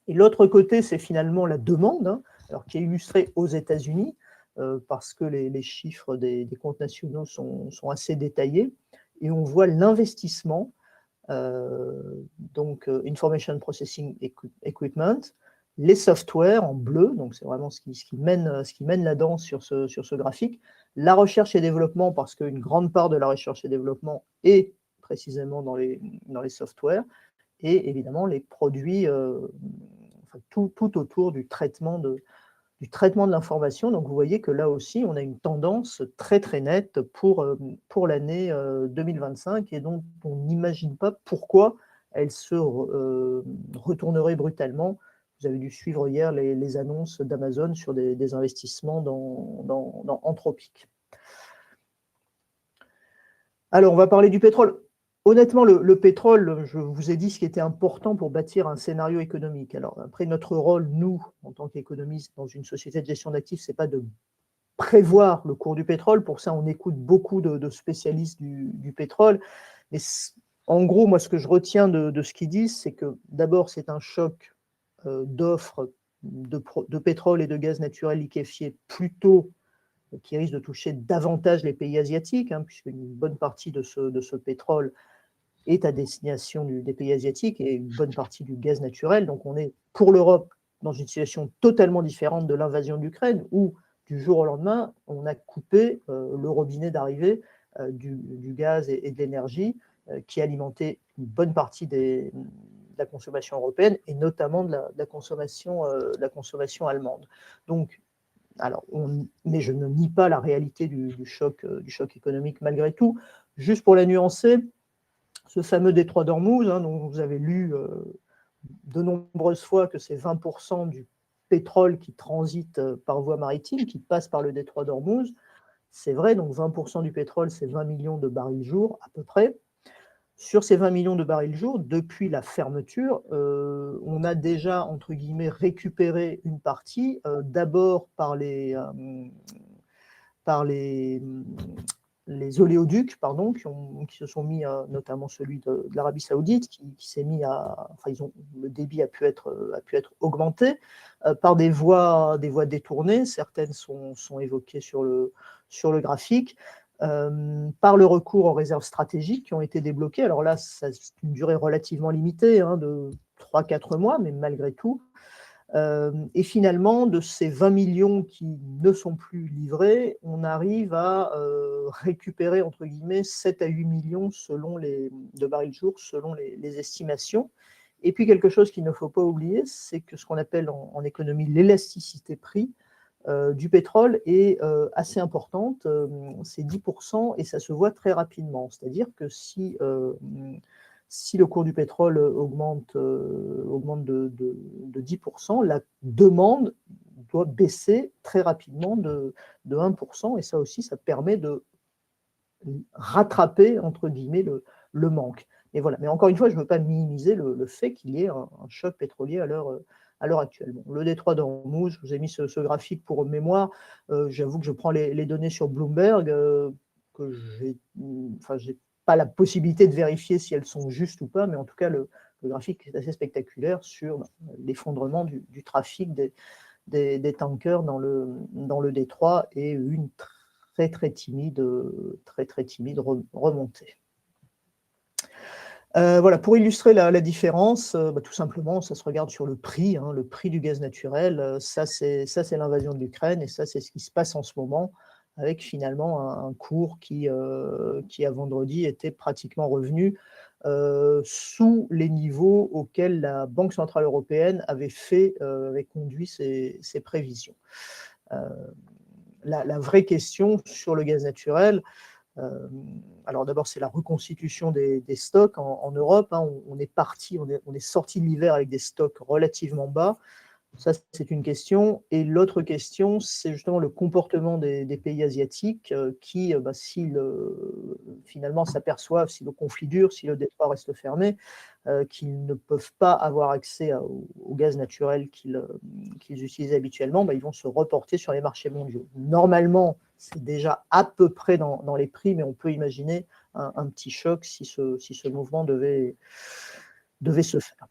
Et l'autre côté, c'est finalement la demande, hein, alors qui est illustrée aux États-Unis, parce que les chiffres des comptes nationaux sont assez détaillés, et on voit l'investissement, donc Information Processing Equipment, les softwares en bleu, donc c'est vraiment ce qui mène la danse sur ce graphique, la recherche et développement, parce qu'une grande part de la recherche et développement est précisément dans les softwares, et évidemment les produits, tout autour du traitement de l'information. Donc vous voyez que là aussi, on a une tendance très très nette pour l'année 2025, et donc on n'imagine pas pourquoi elle se retournerait brutalement. Vous avez dû suivre hier les annonces d'Amazon sur des investissements dans Anthropic. Alors, on va parler du pétrole. Honnêtement, le pétrole, je vous ai dit ce qui était important pour bâtir un scénario économique. Alors, après, notre rôle, nous, en tant qu'économistes dans une société de gestion d'actifs, ce n'est pas de prévoir le cours du pétrole. Pour ça, on écoute beaucoup de spécialistes du pétrole. Mais en gros, moi, ce que je retiens de ce qu'ils disent, c'est que d'abord, c'est un choc d'offres de pétrole et de gaz naturel liquéfié plutôt qui risque de toucher davantage les pays asiatiques, hein, puisqu'une bonne partie de ce pétrole est à destination des pays asiatiques et une bonne partie du gaz naturel. Donc on est, pour l'Europe, dans une situation totalement différente de l'invasion de l'Ukraine, où du jour au lendemain, on a coupé le robinet d'arrivée du gaz et de l'énergie qui alimentait une bonne partie de la consommation européenne et notamment de la consommation allemande. Donc mais je ne nie pas la réalité du choc économique malgré tout. Juste pour la nuancer, ce fameux détroit d'Ormuz, dont vous avez lu de nombreuses fois que c'est 20% du pétrole qui transite par voie maritime, qui passe par le détroit d'Ormuz. C'est vrai, donc 20% du pétrole, c'est 20 millions de barils jour à peu près. Sur ces 20 millions de barils jour, depuis la fermeture, on a déjà, entre guillemets, récupéré une partie, d'abord par les oléoducs, pardon, qui se sont mis, notamment celui de l'Arabie Saoudite, qui s'est mis à, enfin, le débit a pu être augmenté par des voies détournées. Certaines sont évoquées sur le graphique. Par le recours aux réserves stratégiques qui ont été débloquées. Alors là, c'est une durée relativement limitée, de 3-4 mois, mais malgré tout. Et finalement, de ces 20 millions qui ne sont plus livrés, on arrive à récupérer, entre guillemets, 7 à 8 millions de barils jour selon les estimations. Et puis, quelque chose qu'il ne faut pas oublier, c'est que ce qu'on appelle en économie l'élasticité prix du pétrole est assez importante, c'est 10%, et ça se voit très rapidement. C'est-à-dire que si le cours du pétrole augmente de 10%, la demande doit baisser très rapidement de 1%, et ça aussi, ça permet de rattraper, entre guillemets, le manque. Et voilà. Mais encore une fois, je ne veux pas minimiser le fait qu'il y ait un choc pétrolier à l'heure actuelle. Bon, le détroit d'Ormuz, je vous ai mis ce graphique pour mémoire. J'avoue que je prends les données sur Bloomberg, que j'ai pas la possibilité de vérifier si elles sont justes ou pas, mais en tout cas, le graphique est assez spectaculaire sur l'effondrement du trafic des tankers dans le détroit et une très timide remontée. Voilà, pour illustrer la différence, tout simplement, ça se regarde sur le prix du gaz naturel. Ça, c'est l'invasion de l'Ukraine, et ça, c'est ce qui se passe en ce moment, avec finalement un cours qui à vendredi, était pratiquement revenu sous les niveaux auxquels la Banque centrale européenne avait conduit ses prévisions. La vraie question sur le gaz naturel, alors d'abord, c'est la reconstitution des stocks en Europe. On est sorti de l'hiver avec des stocks relativement bas. Ça, c'est une question. Et l'autre question, c'est justement le comportement des pays asiatiques qui, finalement, s'aperçoivent, si le conflit dure, si le détroit reste fermé, qu'ils ne peuvent pas avoir accès au gaz naturel qu'ils utilisent habituellement, ils vont se reporter sur les marchés mondiaux. Normalement, c'est déjà à peu près dans les prix, mais on peut imaginer un petit choc si ce mouvement devait se faire.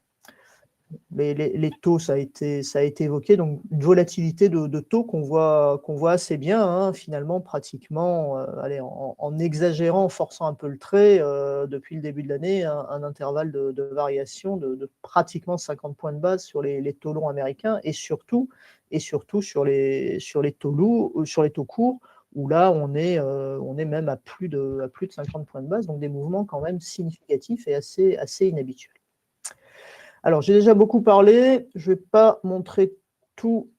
Mais les taux, ça a été évoqué, donc une volatilité de taux qu'on voit assez bien, finalement, pratiquement, en exagérant, en forçant un peu le trait, depuis le début de l'année, un intervalle de variation de pratiquement 50 points de base sur les taux longs américains, et surtout sur les taux courts, où là, on est même à plus de 50 points de base, donc des mouvements quand même significatifs et assez inhabituels. Alors, j'ai déjà beaucoup parlé, je ne vais pas montrer tous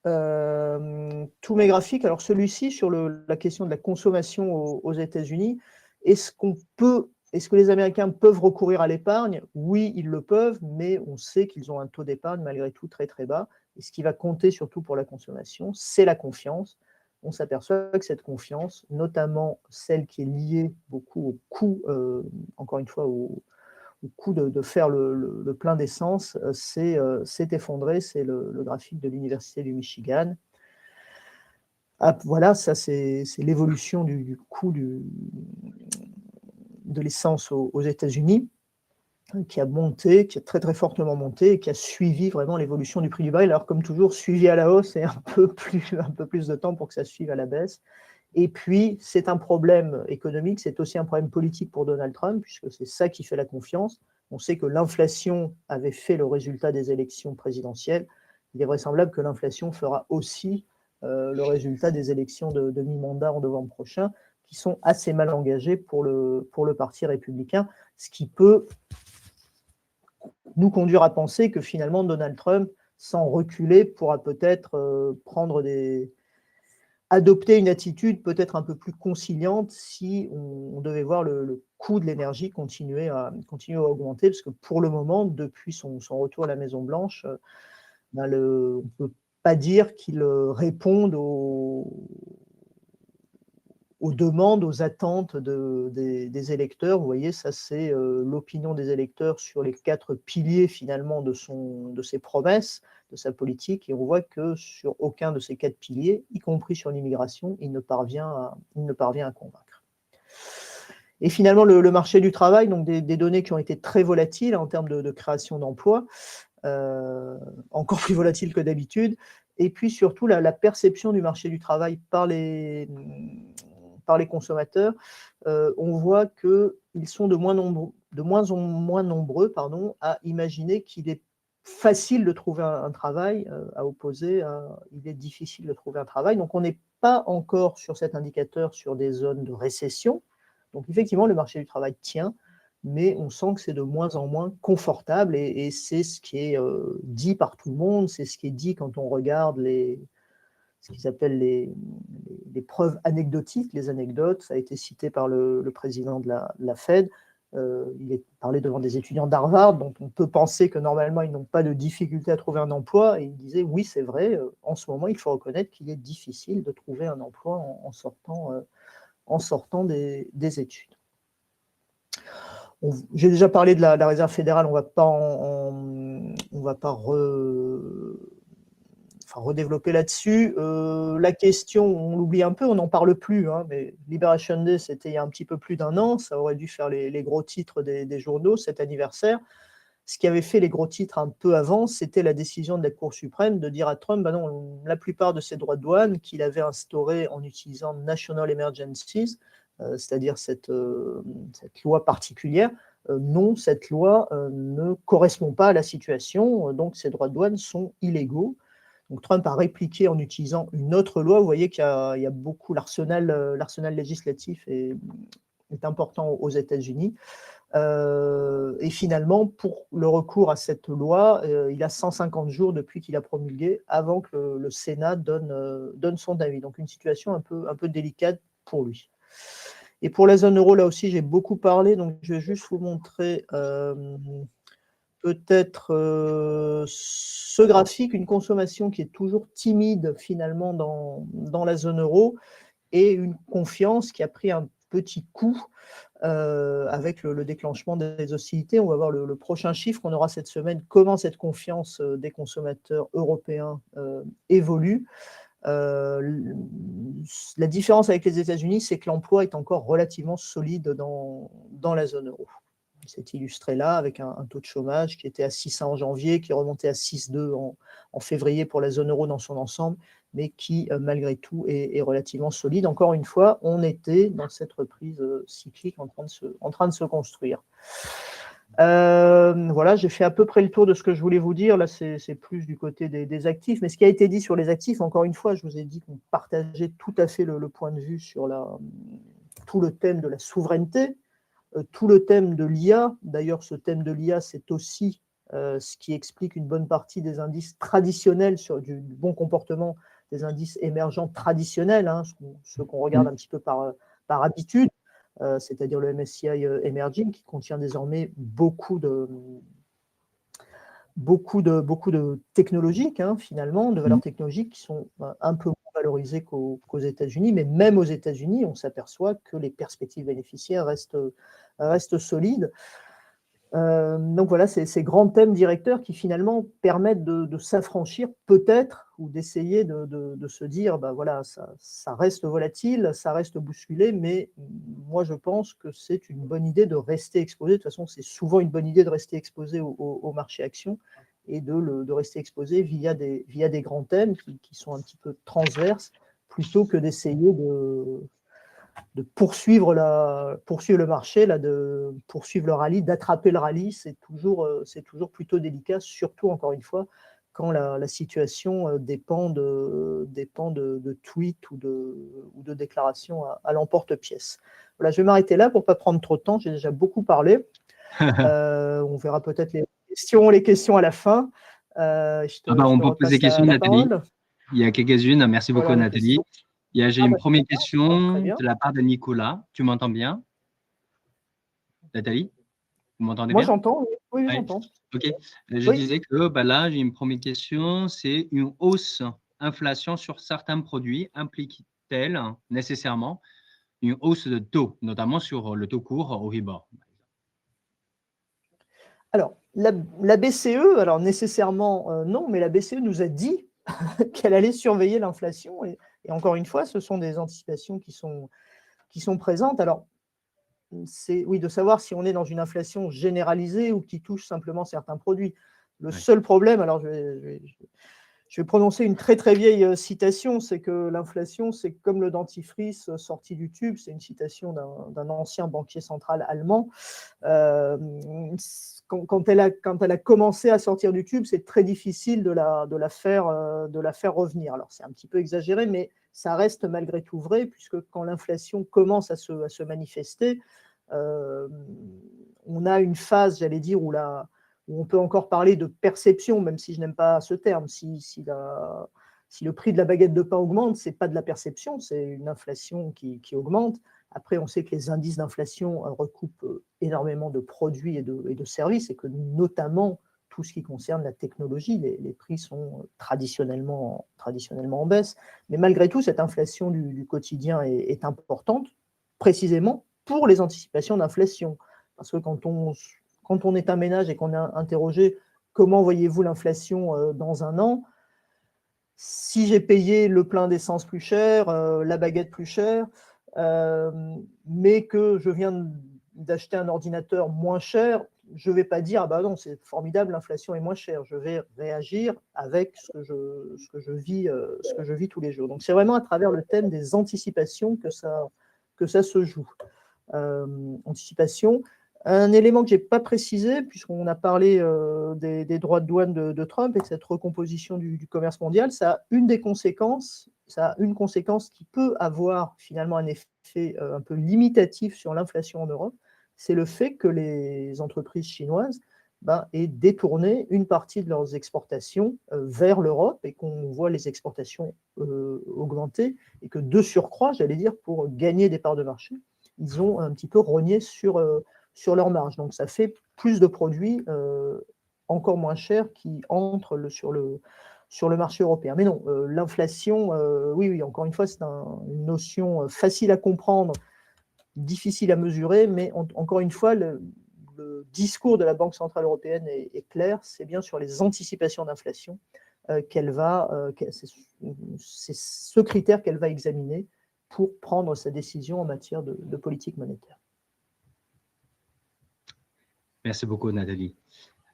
mes graphiques. Alors, celui-ci, sur la question de la consommation aux États-Unis, est-ce que les Américains peuvent recourir à l'épargne? Oui, ils le peuvent, mais on sait qu'ils ont un taux d'épargne malgré tout très très bas. Et ce qui va compter surtout pour la consommation, c'est la confiance. On s'aperçoit que cette confiance, notamment celle qui est liée beaucoup au coût, encore une fois, au coût de faire le plein d'essence, s'est effondré. C'est le graphique de l'Université du Michigan. Voilà, ça c'est l'évolution du coût de l'essence aux États-Unis, qui a monté, qui a très très fortement monté, et qui a suivi vraiment l'évolution du prix du baril. Alors comme toujours, suivi à la hausse et un peu plus de temps pour que ça suive à la baisse. Et puis, c'est un problème économique, c'est aussi un problème politique pour Donald Trump, puisque c'est ça qui fait la confiance. On sait que l'inflation avait fait le résultat des élections présidentielles. Il est vraisemblable que l'inflation fera aussi le résultat des élections de mi-mandat en novembre prochain, qui sont assez mal engagées pour le Parti républicain, ce qui peut nous conduire à penser que finalement Donald Trump, sans reculer, pourra peut-être prendre des adopter une attitude peut-être un peu plus conciliante si on devait voir le coût de l'énergie continuer à augmenter, parce que pour le moment, depuis son retour à la Maison-Blanche, on ne peut pas dire qu'il réponde aux demandes, aux attentes des électeurs. Vous voyez, ça c'est l'opinion des électeurs sur les 4 piliers finalement de ses promesses, de sa politique, et on voit que sur aucun de ces 4 piliers, y compris sur l'immigration, il ne parvient à convaincre. Et finalement, le marché du travail, donc des données qui ont été très volatiles en termes de création d'emplois, encore plus volatiles que d'habitude, et puis surtout la perception du marché du travail par les consommateurs. On voit qu'ils sont de moins en moins nombreux à imaginer qu'il est facile de trouver un travail, à opposer à il est difficile de trouver un travail. Donc on n'est pas encore sur cet indicateur sur des zones de récession. Donc effectivement, le marché du travail tient, mais on sent que c'est de moins en moins confortable, et c'est ce qui est dit par tout le monde, c'est ce qui est dit quand on regarde ce qu'ils appellent les preuves anecdotiques, les anecdotes. Ça a été cité par le président de la Fed. Il est parlé devant des étudiants d'Harvard, dont on peut penser que normalement ils n'ont pas de difficulté à trouver un emploi, et il disait oui, c'est vrai, en ce moment il faut reconnaître qu'il est difficile de trouver un emploi en sortant des études. J'ai déjà parlé de la Réserve fédérale, on ne va pas redévelopper là-dessus. La question, on l'oublie un peu, on n'en parle plus, hein, mais Liberation Day, c'était il y a un petit peu plus d'1 an, ça aurait dû faire les gros titres des journaux, cet anniversaire. Ce qui avait fait les gros titres un peu avant, c'était la décision de la Cour suprême de dire à Trump, bah non, la plupart de ces droits de douane qu'il avait instaurés en utilisant National Emergencies, c'est-à-dire cette loi particulière, non, cette loi ne correspond pas à la situation, donc ces droits de douane sont illégaux. Donc Trump a répliqué en utilisant une autre loi. Vous voyez qu'il y a beaucoup, l'arsenal législatif est important aux États-Unis. Et finalement, pour le recours à cette loi, il a 150 jours depuis qu'il a promulgué avant que le Sénat donne son avis. Donc une situation un peu délicate pour lui. Et pour la zone euro, là aussi, j'ai beaucoup parlé, donc je vais juste vous montrer peut-être ce graphique, une consommation qui est toujours timide finalement dans la zone euro, et une confiance qui a pris un petit coup avec le déclenchement des hostilités. On va voir le prochain chiffre qu'on aura cette semaine, comment cette confiance des consommateurs européens évolue. La différence avec les États-Unis, c'est que l'emploi est encore relativement solide dans la zone euro. C'est illustré là avec un taux de chômage qui était à 6,1 en janvier, qui remontait à 6,2 en février pour la zone euro dans son ensemble, mais qui, malgré tout, est relativement solide. Encore une fois, on était dans cette reprise cyclique en train de se construire. Voilà, j'ai fait à peu près le tour de ce que je voulais vous dire. Là, c'est plus du côté des actifs. Mais ce qui a été dit sur les actifs, encore une fois, je vous ai dit qu'on partageait tout à fait le point de vue sur tout le thème de la souveraineté, tout le thème de l'IA. D'ailleurs, ce thème de l'IA, c'est aussi ce qui explique une bonne partie des indices traditionnels du bon comportement des indices émergents traditionnels, hein, ceux qu'on regarde un petit peu par habitude, c'est-à-dire le MSCI Emerging, qui contient désormais beaucoup de technologiques, hein, finalement, de valeurs technologiques qui sont un peu moins valorisées qu'aux États-Unis, mais même aux États-Unis, on s'aperçoit que les perspectives bénéficiaires restent solides. Donc voilà, ces grands thèmes directeurs qui finalement permettent de s'affranchir peut-être, ou d'essayer de se dire, bah voilà, ça reste volatile, ça reste bousculé, mais moi je pense que c'est une bonne idée de rester exposé. De toute façon, c'est souvent une bonne idée de rester exposé au marché actions, et de rester exposé via des grands thèmes qui sont un petit peu transverses, plutôt que d'essayer de poursuivre le marché, de poursuivre le rallye, d'attraper le rallye. C'est toujours plutôt délicat, surtout, encore une fois, quand la situation dépend de tweets ou de déclarations à l'emporte-pièce. Voilà, je vais m'arrêter là pour ne pas prendre trop de temps, j'ai déjà beaucoup parlé. On verra peut-être les questions à la fin. On peut poser des questions, Nathalie. Il y a quelques-unes. Merci beaucoup, voilà, Nathalie. J'ai une première très question bien. de la part de Nicolas. Tu m'entends bien, Nathalie? Vous m'entendez Moi, bien? j'entends, oui, oui, Oui. j'entends. OK. Je Oui. disais que là, j'ai une première question, c'est une hausse inflation sur certains produits implique-t-elle nécessairement une hausse de taux, notamment sur le taux court au Euribor? Alors, la BCE, alors nécessairement, non, mais la BCE nous a dit qu'elle allait surveiller l'inflation et encore une fois, ce sont des anticipations qui sont présentes. Alors, c'est oui, de savoir si on est dans une inflation généralisée ou qui touche simplement certains produits. Le Oui, seul problème, alors je vais prononcer une très très vieille citation, c'est que l'inflation, c'est comme le dentifrice sorti du tube. C'est une citation d'un ancien banquier central allemand. Euh, quand elle a commencé à sortir du tube, c'est très difficile de la faire revenir. Alors c'est un petit peu exagéré, mais ça reste malgré tout vrai, puisque quand l'inflation commence à se manifester, euh, on a une phase, j'allais dire, où on peut encore parler de perception, même si je n'aime pas ce terme. Si le prix de la baguette de pain augmente, ce n'est pas de la perception, c'est une inflation qui augmente. Après, on sait que les indices d'inflation recoupent énormément de produits et de services, et que notamment tout ce qui concerne la technologie, les prix sont traditionnellement en baisse. Mais malgré tout, cette inflation du quotidien est importante, précisément pour les anticipations d'inflation. Parce que quand on est un ménage et qu'on est interrogé comment voyez-vous l'inflation dans un an, si j'ai payé le plein d'essence plus cher, la baguette plus chère, mais que je viens d'acheter un ordinateur moins cher, je ne vais pas dire ah bah non, c'est formidable, l'inflation est moins chère. Je vais réagir avec ce que je vis tous les jours. Donc c'est vraiment à travers le thème des anticipations que ça se joue. Anticipation. Un élément que je n'ai pas précisé, puisqu'on a parlé des droits de douane de Trump et de cette recomposition du commerce mondial, ça a une conséquence qui peut avoir finalement un effet un peu limitatif sur l'inflation en Europe, c'est le fait que les entreprises chinoises aient détourné une partie de leurs exportations vers l'Europe et qu'on voit les exportations augmenter et que de surcroît, j'allais dire, pour gagner des parts de marché, ils ont un petit peu rogné sur leur marge. Donc, ça fait plus de produits encore moins chers qui entrent sur le marché européen. Mais non, l'inflation, oui, encore une fois, c'est une notion facile à comprendre, difficile à mesurer, mais encore une fois, le discours de la Banque centrale européenne est clair, c'est bien sur les anticipations d'inflation c'est ce critère qu'elle va examiner pour prendre sa décision en matière de politique monétaire. merci beaucoup, Nathalie.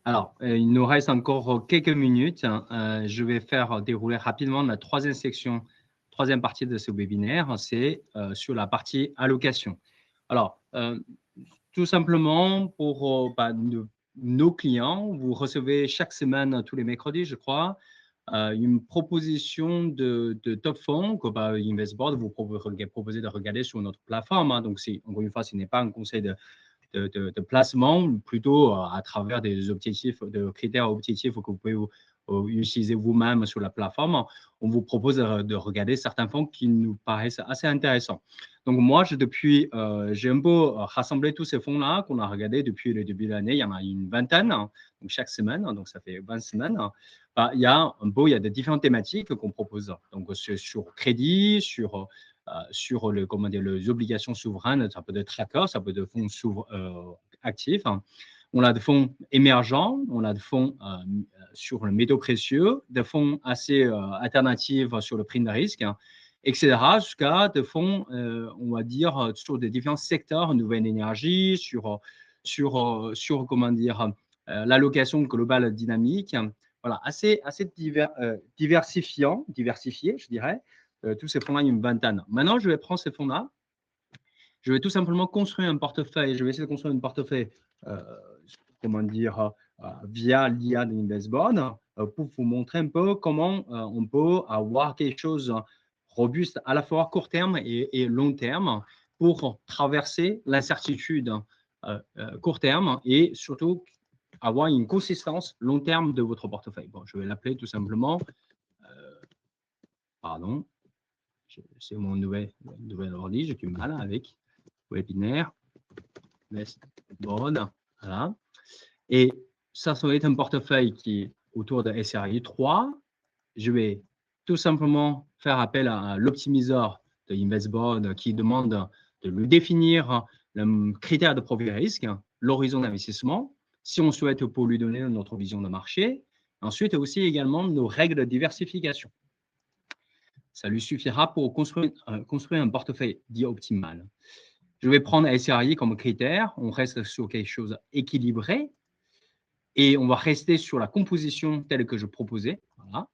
Alors, il nous reste encore quelques minutes. Je vais faire dérouler rapidement la troisième partie de ce webinaire, c'est sur la partie allocation. Alors, tout simplement, pour nos clients, vous recevez chaque semaine, tous les mercredis, je crois, une proposition de top fonds que InvestBoard vous propose de regarder sur notre plateforme. Donc, encore une fois, ce n'est pas un conseil de placement, plutôt à travers des objectifs, de critères objectifs que vous pouvez utiliser vous-même sur la plateforme. On vous propose de regarder certains fonds qui nous paraissent assez intéressants. Donc moi, j'ai un peu rassemblé tous ces fonds-là qu'on a regardés depuis le début de l'année. Il y en a une vingtaine, donc chaque semaine, donc ça fait 20 semaines. Il y a des différentes thématiques qu'on propose. Donc sur crédit, sur les obligations souveraines, ça peut être tracker, ça peut être fonds actifs. On a des fonds émergents, on a des fonds sur le métaux précieux, des fonds assez alternatifs sur le prix de risque, etc. Jusqu'à des fonds, on va dire, sur des différents secteurs, nouvelle énergie, sur l'allocation globale dynamique. Voilà, assez diversifié, je dirais. Tous ces fonds-là, il y a une vingtaine. Maintenant, je vais prendre ces fonds-là. Je vais tout simplement construire un portefeuille. Je vais essayer de construire un portefeuille, via l'IA d'InvestBoard pour vous montrer un peu comment on peut avoir quelque chose de robuste à la fois court terme et long terme pour traverser l'incertitude court terme et surtout avoir une consistance long terme de votre portefeuille. Bon, je vais l'appeler tout simplement, pardon, c'est mon nouvel ordi, j'ai du mal avec webinaire, Investboard, voilà. Et ça va être un portefeuille qui est autour de SRI 3. Je vais tout simplement faire appel à l'optimiseur de Investboard qui demande de lui définir le critère de profil risque, l'horizon d'investissement, si on souhaite pour lui donner notre vision de marché. Ensuite, aussi également nos règles de diversification. Ça lui suffira pour construire un portefeuille dit optimal. Je vais prendre SRI comme critère. On reste sur quelque chose équilibré et on va rester sur la composition telle que je proposais. Voilà.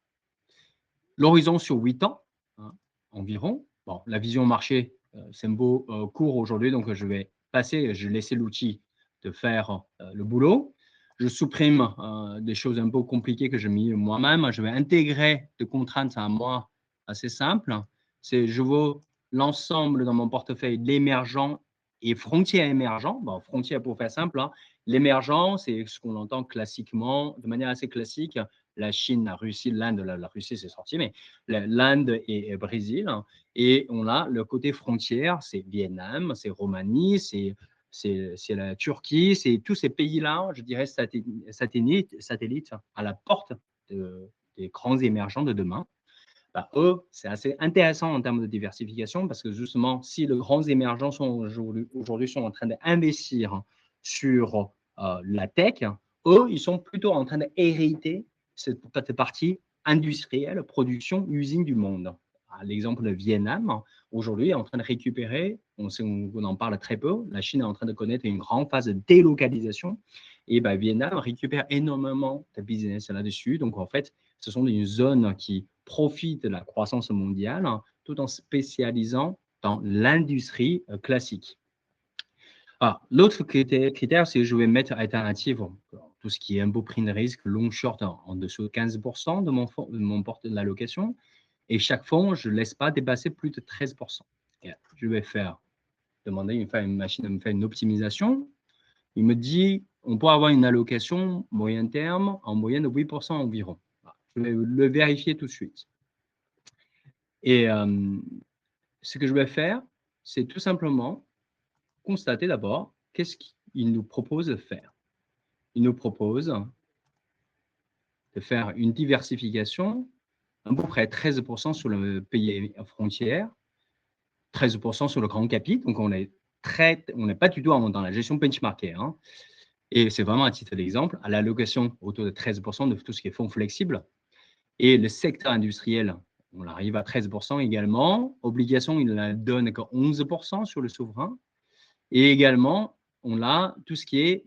L'horizon sur 8 ans, hein, environ. Bon, la vision marché, c'est un beau cours aujourd'hui, donc je vais laisser l'outil de faire le boulot. Je supprime des choses un peu compliquées que j'ai mis moi-même. Je vais intégrer des contraintes à moi assez simples. C'est je veux l'ensemble dans mon portefeuille l'émergent et frontières émergents. Bon, frontières pour faire simple, hein. L'émergent, c'est ce qu'on entend classiquement, de manière assez classique, la Chine, la Russie, l'Inde, la Russie c'est sorti, mais l'Inde et le Brésil. Et on a le côté frontière, c'est Vietnam, c'est Roumanie, c'est la Turquie, c'est tous ces pays-là, je dirais satellites à la porte des grands émergents de demain. Bah, eux, c'est assez intéressant en termes de diversification parce que justement, si les grands émergents aujourd'hui sont en train d'investir sur la tech, eux, ils sont plutôt en train d'hériter cette partie industrielle, production, usine du monde. L'exemple de Vietnam, aujourd'hui, est en train de récupérer, on en parle très peu, la Chine est en train de connaître une grande phase de délocalisation et bah, Vietnam récupère énormément de business là-dessus. Donc, en fait, ce sont des zones qui profitent de la croissance mondiale tout en spécialisant dans l'industrie classique. L'autre critère, c'est que je vais mettre alternative, tout ce qui est un beau prix de risque, long short en dessous de 15% de mon porte de l'allocation. Et chaque fonds, je ne laisse pas dépasser plus de 13%. Et je vais demander à une machine de me faire une optimisation. Il me dit, on peut avoir une allocation moyen terme en moyenne de 8% environ. Je vais le vérifier tout de suite. Et ce que je vais faire, c'est tout simplement constater d'abord qu'est-ce qu'il nous propose de faire. Il nous propose de faire une diversification à peu près 13% sur le pays frontière, 13% sur le grand capi. Donc, on n'est pas du tout dans la gestion benchmarkée. Hein. Et c'est vraiment à titre d'exemple, à l'allocation autour de 13% de tout ce qui est fonds flexibles. Et le secteur industriel, on arrive à 13% également. Obligation, il ne donne que 11% sur le souverain. Et également, on a tout ce qui est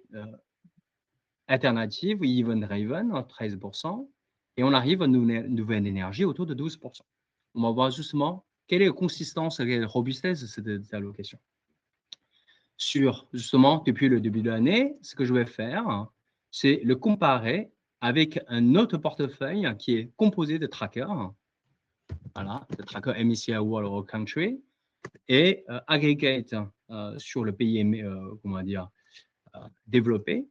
alternative, event-driven, 13%. Et on arrive à une nouvelle énergie autour de 12%. On va voir justement quelle est la consistance et la robustesse de cette allocation. Justement, depuis le début de l'année, ce que je vais faire, c'est le comparer avec un autre portefeuille qui est composé de trackers. Voilà, le tracker MSCI World or Country et aggregate sur le pays, développé.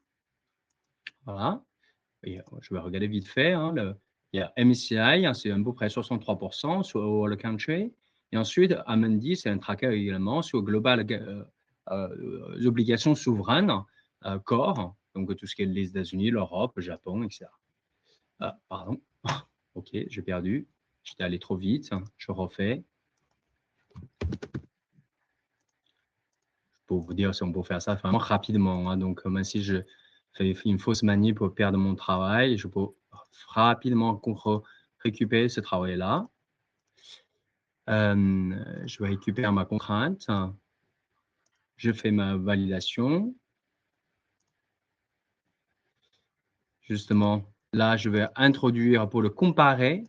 Voilà. Et, je vais regarder vite fait. Hein, il y a MSCI, c'est à peu près 63% sur World Country. Et ensuite, Amundi, c'est un tracker également sur Global obligations souveraines, Core, donc tout ce qui est les États-Unis, l'Europe, le Japon, etc. Pardon. OK, j'ai perdu. J'étais allé trop vite. Je refais. Pour vous dire si on peut faire ça vraiment rapidement. Hein. Donc, même si je fais une fausse manip pour perdre mon travail, je peux rapidement récupérer ce travail-là. Je vais récupérer ma contrainte. Je fais ma validation. Justement, là, je vais introduire pour le comparer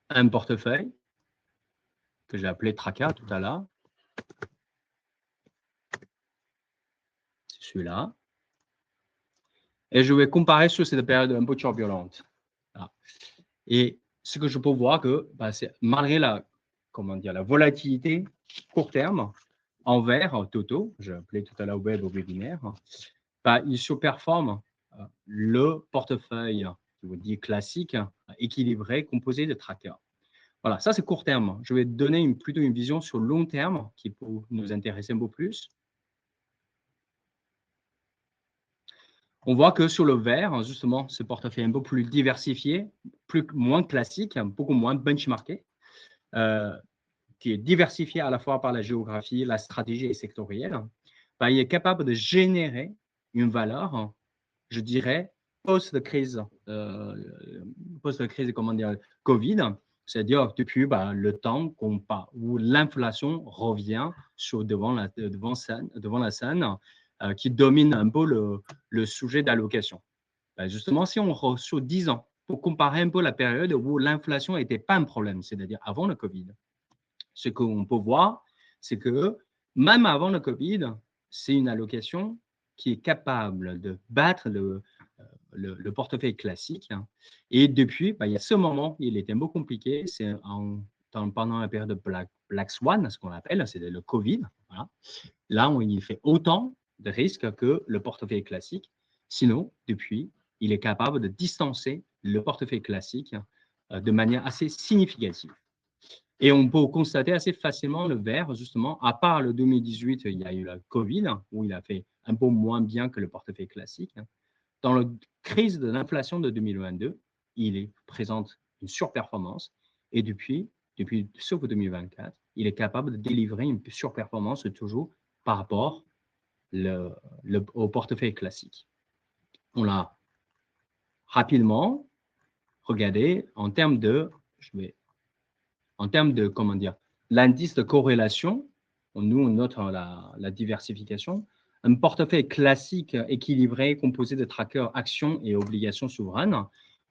un portefeuille que j'ai appelé Tracker tout à l'heure. C'est celui-là. Et je vais comparer sur cette période un peu turbulente. Voilà. Et ce que je peux voir que c'est malgré la volatilité court terme en vert, Toto, j'ai appelé tout à l'heure web au webinaire, il surperforme le portefeuille, je vous dis classique, équilibré, composé de trackers. Voilà, ça c'est court terme. Je vais donner plutôt une vision sur long terme qui peut nous intéresser un peu plus. On voit que sur le vert, justement, ce portefeuille est un peu plus diversifié, moins classique, beaucoup moins benchmarké, qui est diversifié à la fois par la géographie, la stratégie et sectorielle. Il est capable de générer une valeur, je dirais, post-crise, comment dire, Covid, c'est-à-dire depuis le temps où l'inflation revient devant la scène qui domine un peu le sujet d'allocation. Justement, si on sur 10 ans, pour comparer un peu la période où l'inflation n'était pas un problème, c'est-à-dire avant le Covid, ce qu'on peut voir, c'est que même avant le Covid, c'est une allocation qui est capable de battre le portefeuille classique. Et depuis, il y a ce moment, il était un peu compliqué, c'est pendant la période de Black Swan, ce qu'on appelle, c'est le Covid. Voilà. Là, il fait autant de risques que le portefeuille classique. Sinon, depuis, il est capable de distancer le portefeuille classique de manière assez significative. Et on peut constater assez facilement le vert, justement, à part le 2018, il y a eu la Covid, où il a fait un peu moins bien que le portefeuille classique. Dans la crise de l'inflation de 2022, il présente une surperformance. Et sauf 2024, il est capable de délivrer une surperformance toujours par rapport au portefeuille classique. On l'a rapidement regardé en termes de, comment dire, l'indice de corrélation. Nous, on note la diversification. Un portefeuille classique équilibré composé de trackers actions et obligations souveraines.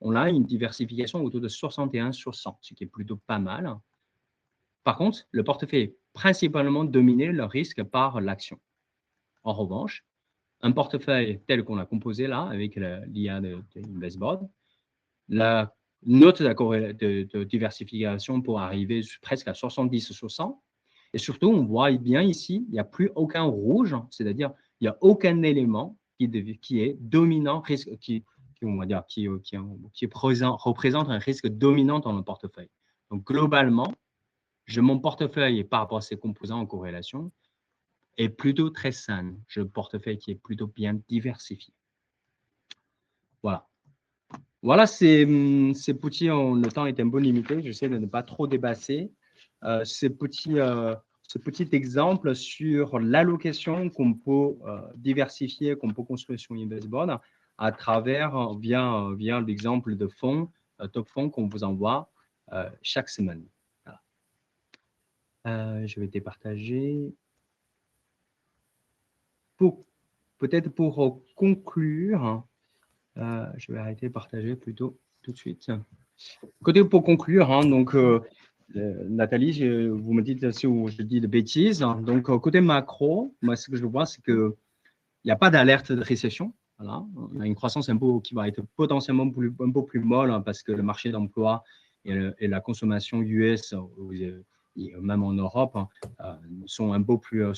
On a une diversification autour de 61 sur 100, ce qui est plutôt pas mal. Par contre, le portefeuille est principalement dominé le risque par l'action. En revanche, un portefeuille tel qu'on l'a composé là, avec l'IA de InvestBoard, la note de diversification pour arriver presque à 70 sur 100. Et surtout, on voit bien ici, il n'y a plus aucun rouge, c'est-à-dire il n'y a aucun élément qui est dominant, qui représente un risque dominant dans le portefeuille. Donc, globalement, mon portefeuille, par rapport à ses composants en corrélation, est plutôt très sain. J'ai un portefeuille qui est plutôt bien diversifié. Voilà. Voilà, ces petits, le temps est un peu limité, j'essaie de ne pas trop dépasser. Ce petit exemple sur l'allocation qu'on peut diversifier, qu'on peut construire sur InvestBoard à travers, via l'exemple de fonds, top fonds qu'on vous envoie chaque semaine. Voilà. Je vais départager. Peut-être pour conclure, je vais arrêter de partager plutôt tout de suite. Pour conclure, donc Nathalie, vous me dites si je dis de bêtises. Donc, côté macro, moi, ce que je vois, c'est qu'il n'y a pas d'alerte de récession. Voilà. On a une croissance qui va être potentiellement un peu plus molle parce que le marché d'emploi et la consommation US, et même en Europe, sont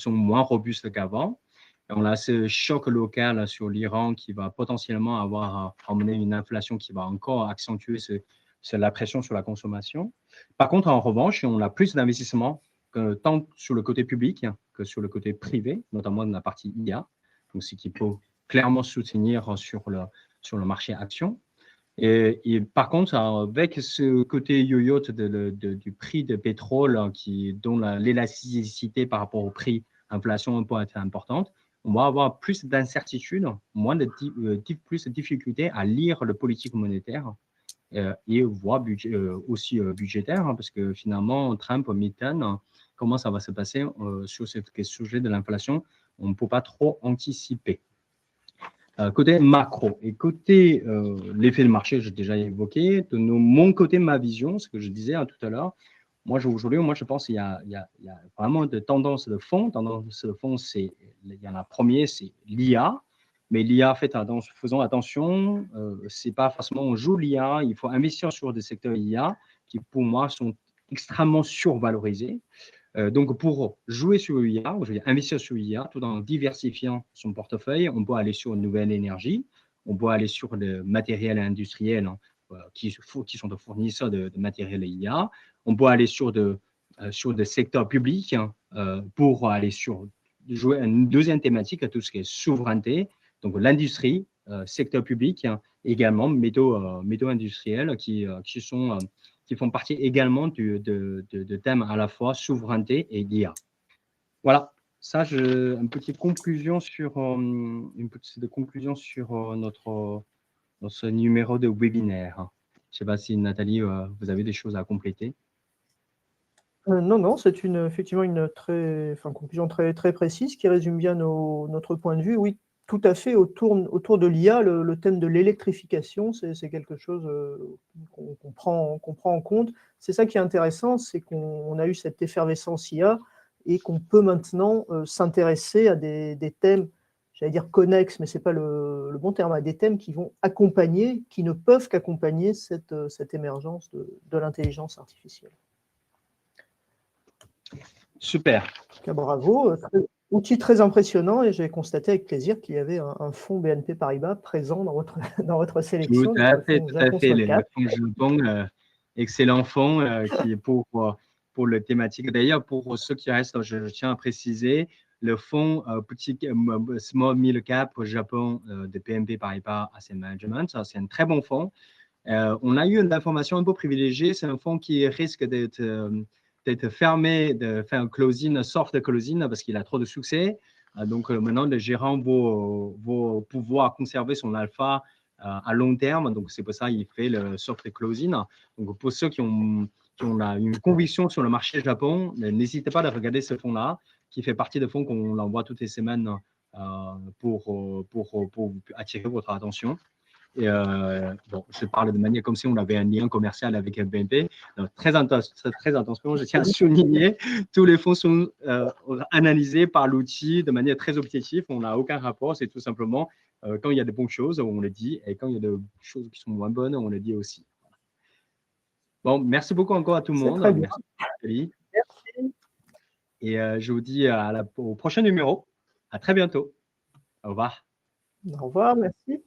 moins robustes qu'avant. On a ce choc local sur l'Iran qui va potentiellement avoir emmené une inflation qui va encore accentuer la pression sur la consommation. Par contre, en revanche, on a plus d'investissements tant sur le côté public que sur le côté privé, notamment dans la partie IA, donc ce qui peut clairement soutenir sur le marché action. Et par contre, avec ce côté yo-yo du prix de pétrole dont l'élasticité par rapport au prix inflation peut être importante, on va avoir plus d'incertitudes, plus de difficultés à lire le politique monétaire et voire aussi budgétaire, parce que finalement, Trump, Midterm, comment ça va se passer sur ce sujet de l'inflation, on ne peut pas trop anticiper. Côté macro et côté l'effet de marché, j'ai déjà évoqué. De mon côté, ma vision, ce que je disais tout à l'heure, aujourd'hui, je pense qu'il y a vraiment de tendances de fond. Tendance de fond, il y en a premier, c'est l'IA. Mais l'IA, faisons attention, c'est pas forcément on joue l'IA, il faut investir sur des secteurs IA qui, pour moi, sont extrêmement survalorisés. Donc, pour jouer sur l'IA, je vais investir sur l'IA tout en diversifiant son portefeuille. On peut aller sur une nouvelle énergie, on peut aller sur le matériel industriel qui sont des fournisseurs de matériel IA. On peut aller sur des secteurs publics pour aller jouer une deuxième thématique à tout ce qui est souveraineté, donc l'industrie, secteur public, également métaux industriels qui font partie également de thèmes à la fois souveraineté et d'IA. Voilà, ça, une petite conclusion sur notre numéro de webinaire. Je ne sais pas si Nathalie, vous avez des choses à compléter. Non, non, c'est effectivement une conclusion très, très précise qui résume bien notre point de vue. Oui, tout à fait, autour de l'IA, le thème de l'électrification, c'est quelque chose qu'on prend en compte. C'est ça qui est intéressant, c'est qu'on a eu cette effervescence IA et qu'on peut maintenant s'intéresser à des thèmes, j'allais dire connexes, mais ce n'est pas le bon terme, à des thèmes qui vont accompagner, qui ne peuvent qu'accompagner cette émergence de l'intelligence artificielle. Super. Bravo, outil très impressionnant, et j'ai constaté avec plaisir qu'il y avait un fonds BNP Paribas présent dans votre sélection. Tout à fait. Le fonds Japon, excellent fonds qui est pour le thématique. D'ailleurs, pour ceux qui restent, je tiens à préciser, le fonds Small Mid Cap au Japon de BNP Paribas Asset Management, c'est un très bon fonds. On a eu une information un peu privilégiée, c'est un fonds qui risque d'être fermé, de faire un closing, soft closing, parce qu'il a trop de succès. Donc, maintenant, le gérant va pouvoir conserver son alpha à long terme. Donc, c'est pour ça qu'il fait le soft closing. Donc, pour ceux qui ont une conviction sur le marché Japon, n'hésitez pas à regarder ce fonds-là, qui fait partie des fonds qu'on envoie toutes les semaines pour attirer votre attention. Et bon, je parle de manière comme si on avait un lien commercial avec BNP. Donc, très attention, je tiens à souligner, tous les fonds sont analysés par l'outil de manière très objective. On n'a aucun rapport, c'est tout simplement quand il y a de bonnes choses, on le dit, et quand il y a des choses qui sont moins bonnes, on le dit aussi. Bon, merci beaucoup encore à tout le monde. Très bien. Merci. Et je vous dis au prochain numéro. À très bientôt. Au revoir. Au revoir, merci.